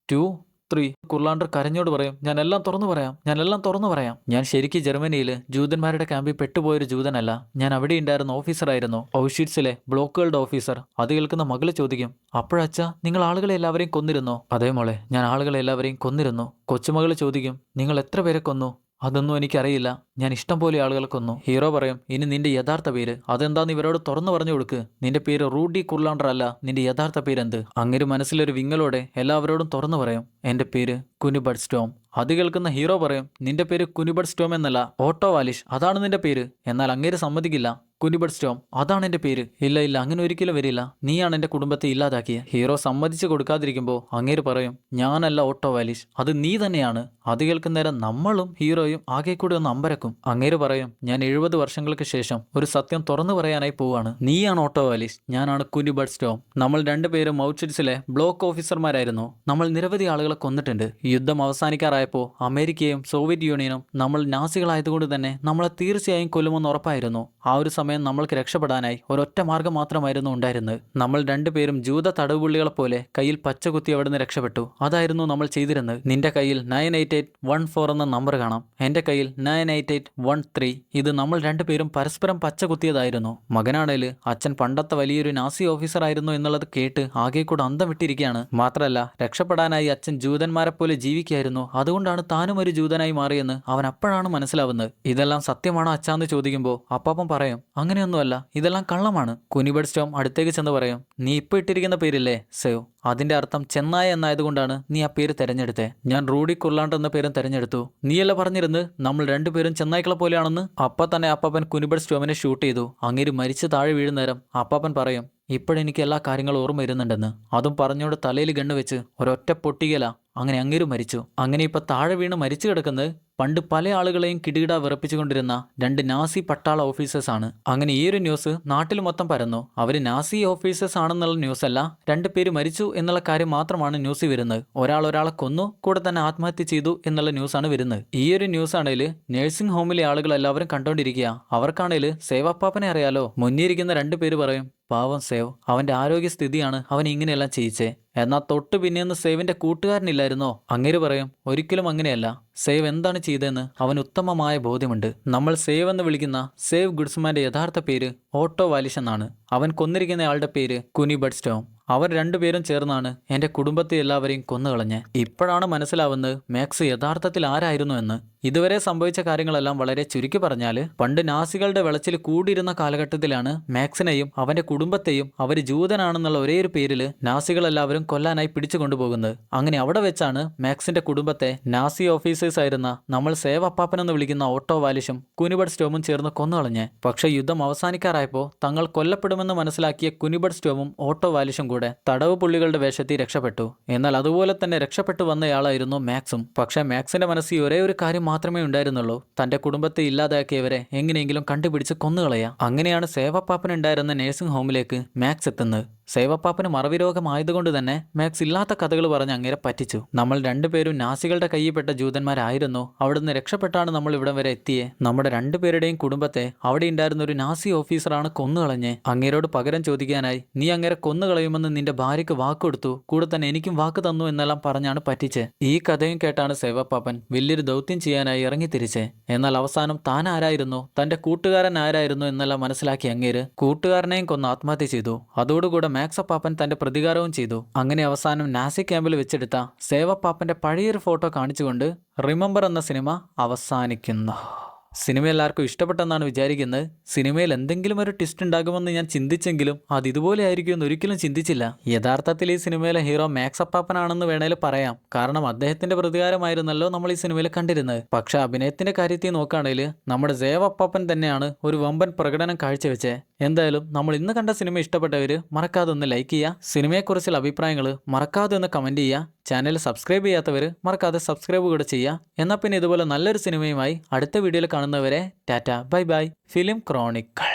2 3. കുർലാണ്ടർ കരഞ്ഞോട് പറയും, ഞാൻ എല്ലാം തുറന്നു പറയാം. ഞാൻ ശരിക്കും ജർമ്മനിയിൽ ജൂതന്മാരുടെ ക്യാമ്പിൽ പെട്ടുപോയൊരു ജൂതനല്ല, ഞാൻ അവിടെ ഉണ്ടായിരുന്ന ഓഫീസറായിരുന്നു, ഔഷ്വിറ്റ്സിലെ ബ്ലോക്കുകളുടെ ഓഫീസർ. അത് കേൾക്കുന്ന മകള് ചോദിക്കും, അപ്പോഴച്ചാ നിങ്ങൾ ആളുകളെ എല്ലാവരെയും കൊന്നിരുന്നോ? അതേ മോളെ, ഞാൻ ആളുകളെ എല്ലാവരെയും കൊന്നിരുന്നു. കൊച്ചുമകള് ചോദിക്കും, നിങ്ങൾ എത്ര പേരെ കൊന്നു? അതൊന്നും എനിക്കറിയില്ല, ഞാൻ ഇഷ്ടം പോലെ ആളുകളെ കൊന്നു. ഹീറോ പറയും, ഇനി നിന്റെ യഥാർത്ഥ പേര് അതെന്താന്ന് ഇവരോട് തുറന്നു പറഞ്ഞു കൊടുക്ക്. നിന്റെ പേര് റൂഡി കുർലാണ്ടർ അല്ല, നിന്റെ യഥാർത്ഥ പേരെന്ത്? അങ്ങനെ മനസ്സിലൊരു വിങ്ങലോടെ എല്ലാവരോടും തുറന്നു പറയും, എൻ്റെ പേര് കുനിബഡ് സ്റ്റോം. അത് കേൾക്കുന്ന ഹീറോ പറയും, നിന്റെ പേര് കുനിബഡ് സ്റ്റോം എന്നല്ല, ഓട്ടോ വാലിഷ്, അതാണ് നിന്റെ പേര്. എന്നാൽ അങ്ങേര് സമ്മതിക്കില്ല. കുനിബഡ് സ്റ്റോം, അതാണ് എൻ്റെ പേര്. ഇല്ല ഇല്ല, അങ്ങനെ ഒരിക്കലും വരില്ല. നീയാണ് എൻ്റെ കുടുംബത്തെ ഇല്ലാതാക്കിയ. ഹീറോ സമ്മതിച്ചു കൊടുക്കാതിരിക്കുമ്പോൾ അങ്ങേര് പറയും, ഞാനല്ല ഓട്ടോ വാലിഷ്, അത് നീ തന്നെയാണ്. അത് കേൾക്കുന്നേരം നമ്മളും ഹീറോയും ആകെ കൂടി ഒന്ന് അമ്പരക്കും. അങ്ങേര് പറയും, ഞാൻ 70 വർഷങ്ങൾക്ക് ശേഷം ഒരു സത്യം തുറന്നു പറയാനായി പോവാണ്. നീയാണ് ഓട്ടോ വാലിഷ്, ഞാനാണ് കുനിബഡ് സ്റ്റോം. നമ്മൾ രണ്ടുപേരും ഔട്ട്ഷിറ്റ്സിലെ ബ്ലോക്ക് ഓഫീസർമാരായിരുന്നു. നമ്മൾ നിരവധി ആളുകളെ കൊന്നിട്ടുണ്ട്. യുദ്ധം അവസാനിക്കാറായപ്പോൾ അമേരിക്കയും സോവിയറ്റ് യൂണിയനും നമ്മൾ നാസികളായതുകൊണ്ട് തന്നെ നമ്മളെ തീർച്ചയായും കൊല്ലുമെന്ന് ഉറപ്പായിരുന്നു. ആ ഒരു സമയം നമ്മൾക്ക് രക്ഷപ്പെടാനായി ഒരൊറ്റ മാർഗം മാത്രമായിരുന്നു ഉണ്ടായിരുന്നത്. നമ്മൾ രണ്ടുപേരും ജൂത തടവുപുള്ളികളെ പോലെ കയ്യിൽ പച്ച കുത്തി അവിടുന്ന് രക്ഷപ്പെട്ടു. അതായിരുന്നു നമ്മൾ ചെയ്തിരുന്നത്. നിന്റെ കയ്യിൽ 98814 എന്ന നമ്പർ കാണാം, എന്റെ കയ്യിൽ 98813. ഇത് നമ്മൾ രണ്ടുപേരും പരസ്പരം പച്ച കുത്തിയതായിരുന്നു. മകനാണേല് അച്ഛൻ പണ്ടത്തെ വലിയൊരു നാസി ഓഫീസർ ആയിരുന്നു എന്നുള്ളത് കേട്ട് ആകെ കൂടെ അന്തം വിട്ടിരിക്കുകയാണ്. മാത്രമല്ല, രക്ഷപ്പെടാനായി അച്ഛൻ ജൂതന്മാരെ പോലെ ജീവിക്കായിരുന്നു. അതുകൊണ്ടാണ് താനും ഒരു ജൂതനായി മാറിയെന്ന് അവൻ അപ്പോഴാണ് മനസ്സിലാവുന്നത്. ഇതെല്ലാം സത്യമാണോ അച്ഛാന്ന് ചോദിക്കുമ്പോൾ അപ്പാപ്പൻ പറയും, അങ്ങനെയൊന്നുമല്ല, ഇതെല്ലാം കള്ളമാണ്. കുനിബഡ് സ്റ്റോം അടുത്തേക്ക് ചെന്ന് പറയും, നീ ഇപ്പൊ ഇട്ടിരിക്കുന്ന പേരില്ലേ സേവ്, അതിന്റെ അർത്ഥം ചെന്നായ എന്നായതുകൊണ്ടാണ് നീ ആ പേര് തെരഞ്ഞെടുത്തേ. ഞാൻ റൂഡി കുർലാണ്ട് എന്ന പേരും തെരഞ്ഞെടുത്തു. നീയല്ല പറഞ്ഞിരുന്ന് നമ്മൾ രണ്ടുപേരും ചെന്നായ്ക്കളെ പോലെയാണെന്ന്. അപ്പ തന്നെ അപ്പാപ്പൻ കുനിബഡ് സ്റ്റോമിനെ ഷൂട്ട് ചെയ്തു. അങ്ങേര് മരിച്ച് താഴെ വീഴുന്നേരം അപ്പാപ്പൻ പറയും, ഇപ്പോഴെനിക്ക് എല്ലാ കാര്യങ്ങളും ഓർമ്മ വരുന്നുണ്ടെന്ന്. അതും പറഞ്ഞോട് തലയിൽ ഗണ്ണ് വെച്ച് ഒരൊറ്റ പൊട്ടികല അങ്ങനെ അങ്ങേര് മരിച്ചു. അങ്ങനെ ഇപ്പൊ താഴെ വീണ് മരിച്ചു കിടക്കുന്നത് പണ്ട് പല ആളുകളെയും കിടുകിട വിറപ്പിച്ചുകൊണ്ടിരുന്ന 2 നാസി പട്ടാള ഓഫീസേഴ്സ് ആണ്. അങ്ങനെ ഈ ഒരു ന്യൂസ് നാട്ടിൽ മൊത്തം പരന്നു. അവര് നാസി ഓഫീസേഴ്സ് ആണെന്നുള്ള ന്യൂസ് അല്ല, 2 പേര് മരിച്ചു എന്നുള്ള കാര്യം മാത്രമാണ് ന്യൂസിൽ വരുന്നത്. ഒരാളെ കൊന്നു, കൂടെ തന്നെ ആത്മഹത്യ ചെയ്തു എന്നുള്ള ന്യൂസാണ് വരുന്നത്. ഈ ഒരു ന്യൂസ് ആണേല് നഴ്സിംഗ് ഹോമിലെ ആളുകൾ എല്ലാവരും കണ്ടോണ്ടിരിക്കുക. അവർക്കാണേല് സേവാപ്പാപ്പനെ അറിയാലോ. മുന്നിരിക്കുന്ന 2 പേര് പറയും, പാവം സേവ്, അവന്റെ ആരോഗ്യസ്ഥിതിയാണ് അവൻ ഇങ്ങനെയെല്ലാം ചെയ്യിച്ചേ. എന്നാൽ തൊട്ട് പിന്നെയൊന്ന് സേവിന്റെ കൂട്ടുകാരനില്ലായിരുന്നോ? അങ്ങേര് പറയും, ഒരിക്കലും അങ്ങനെയല്ല. സേവ് എന്താണ് ചെയ്തതെന്ന് അവന് ഉത്തമമായ ബോധ്യമുണ്ട്. നമ്മൾ സേവ് എന്ന് വിളിക്കുന്ന സേവ് ഗുഡ്സ്മാന്റെ യഥാർത്ഥ പേര് ഓട്ടോ വാലിഷ് എന്നാണ്. അവൻ കൊന്നിരിക്കുന്ന ആളുടെ പേര് കുനിബഡ് സ്റ്റോം. അവർ രണ്ടുപേരും ചേർന്നാണ് എന്റെ കുടുംബത്തെ എല്ലാവരെയും കൊന്നുകളഞ്ഞ്. ഇപ്പോഴാണ് മനസ്സിലാവുന്നത് മാക്സ് യഥാർത്ഥത്തിൽ ആരായിരുന്നു എന്ന്. ഇതുവരെ സംഭവിച്ച കാര്യങ്ങളെല്ലാം വളരെ ചുരുക്കി പറഞ്ഞാൽ, പണ്ട് നാസികളുടെ വിളച്ചിൽ കൂടിയിരുന്ന കാലഘട്ടത്തിലാണ് മാക്സിനെയും അവന്റെ കുടുംബത്തെയും അവർ ജൂതനാണെന്നുള്ള ഒരേ ഒരു പേരിൽ നാസികളെല്ലാവരും കൊല്ലാനായി പിടിച്ചു കൊണ്ടുപോകുന്നത്. അങ്ങനെ അവിടെ വെച്ചാണ് മാക്സിന്റെ കുടുംബത്തെ നാസി ഓഫീസേഴ്സ് ആയിരുന്ന നമ്മൾ സേവ് അപ്പാപ്പൻ എന്ന് വിളിക്കുന്ന ഓട്ടോ വാലിഷും കുനിബഡ് സ്റ്റോമും ചേർന്ന് കൊന്നുകളഞ്ഞ്. പക്ഷേ യുദ്ധം അവസാനിക്കാറായപ്പോൾ തങ്ങൾ കൊല്ലപ്പെടുമെന്ന് മനസ്സിലാക്കിയ കുനിബഡ് സ്റ്റോമും ഓട്ടോ വാലിഷും കൂടെ തടവ് പുള്ളികളുടെ വേഷത്തിൽ രക്ഷപ്പെട്ടു. എന്നാൽ അതുപോലെ തന്നെ രക്ഷപ്പെട്ടു വന്നയാളായിരുന്നു മാക്സും. പക്ഷേ മാക്സിന്റെ മനസ്സിൽ ഒരേ ഒരു കാര്യം മാത്രമേ ഉണ്ടായിരുന്നുള്ളൂ, തന്റെ കുടുംബത്തെ ഇല്ലാതാക്കിയവരെ എങ്ങനെയെങ്കിലും കണ്ടുപിടിച്ച് കൊന്നുകളയാം. അങ്ങനെയാണ് സേവപ്പാപ്പൻ ഉണ്ടായിരുന്ന നഴ്സിംഗ് ഹോമിലേക്ക് മാക്സ് എത്തുന്നത്. സേവപ്പാപ്പന് മറവി രോഗമായതുകൊണ്ട് തന്നെ മാക്സ് ഇല്ലാത്ത കഥകൾ പറഞ്ഞ് അങ്ങേരെ പറ്റിച്ചു. നമ്മൾ രണ്ടുപേരും നാസികളുടെ കയ്യിൽപ്പെട്ട ജൂതന്മാരായിരുന്നു. അവിടുന്ന് രക്ഷപ്പെട്ടാണ് നമ്മൾ ഇവിടം വരെ എത്തിയേ. നമ്മുടെ രണ്ടുപേരുടെയും കുടുംബത്തെ അവിടെ ഉണ്ടായിരുന്ന ഒരു നാസി ഓഫീസറാണ് കൊന്നുകളഞ്ഞ്. അങ്ങേരോട് പകരം ചോദിക്കാനായി നീ അങ്ങേരെ കൊന്നുകളയുമെന്ന് നിന്റെ ഭാര്യയ്ക്ക് വാക്കുകൊടുത്തു, കൂടെ തന്നെ എനിക്കും വാക്ക് തന്നു എന്നെല്ലാം പറഞ്ഞാണ് പറ്റിച്ച്. ഈ കഥയും കേട്ടാണ് സേവപ്പാപ്പൻ വലിയൊരു ദൗത്യം ചെയ്യാനായി ഇറങ്ങിത്തിരിച്ചേ. എന്നാൽ അവസാനം താൻ ആരായിരുന്നു, തന്റെ കൂട്ടുകാരൻ ആരായിരുന്നു എന്നെല്ലാം മനസ്സിലാക്കി അങ്ങേര് കൂട്ടുകാരനെയും കൊന്ന് ആത്മഹത്യ ചെയ്തു. അതോടുകൂടെ മാക്സപ്പാപ്പൻ തന്റെ പ്രതികാരവും ചെയ്തു. അങ്ങനെ അവസാനം നാസി ക്യാമ്പിൽ വെച്ചെടുത്ത സേവപ്പാപ്പന്റെ പഴയൊരു ഫോട്ടോ കാണിച്ചുകൊണ്ട് റിമെമ്പർ എന്ന സിനിമ അവസാനിക്കുന്നു. സിനിമ എല്ലാവർക്കും ഇഷ്ടപ്പെട്ടെന്നാണ് വിചാരിക്കുന്നത്. സിനിമയിൽ എന്തെങ്കിലും ഒരു ട്വിസ്റ്റ് ഉണ്ടാകുമെന്ന് ഞാൻ ചിന്തിച്ചെങ്കിലും അത് ഇതുപോലെ ആയിരിക്കുമെന്ന് ഒരിക്കലും ചിന്തിച്ചില്ല. യഥാർത്ഥത്തിൽ ഈ സിനിമയിലെ ഹീറോ മാക്സപ്പാപ്പനാണെന്ന് വേണേൽ പറയാം. കാരണം അദ്ദേഹത്തിന്റെ പ്രതികാരമായിരുന്നല്ലോ നമ്മൾ ഈ സിനിമയിൽ കണ്ടിരുന്നത്. പക്ഷെ അഭിനയത്തിന്റെ കാര്യത്തിൽ നോക്കുകയാണെങ്കിൽ നമ്മുടെ സേവപ്പാപ്പൻ തന്നെയാണ് ഒരു വമ്പൻ പ്രകടനം കാഴ്ചവെച്ചേ. എന്തായാലും നമ്മൾ ഇന്ന് കണ്ട സിനിമ ഇഷ്ടപ്പെട്ടവര് മറക്കാതെ ഒന്ന് ലൈക്ക് ചെയ്യുക. സിനിമയെക്കുറിച്ചുള്ള അഭിപ്രായങ്ങൾ മറക്കാതെ ഒന്ന് കമന്റ് ചെയ്യുക. ചാനൽ സബ്സ്ക്രൈബ് ചെയ്യാത്തവർ മറക്കാതെ സബ്സ്ക്രൈബ് കൂടെ ചെയ്യുക. എന്നാൽ പിന്നെ ഇതുപോലെ നല്ലൊരു സിനിമയുമായി അടുത്ത വീഡിയോയിൽ കാണുന്നവരെ Tata bye bye. Film Chronicle.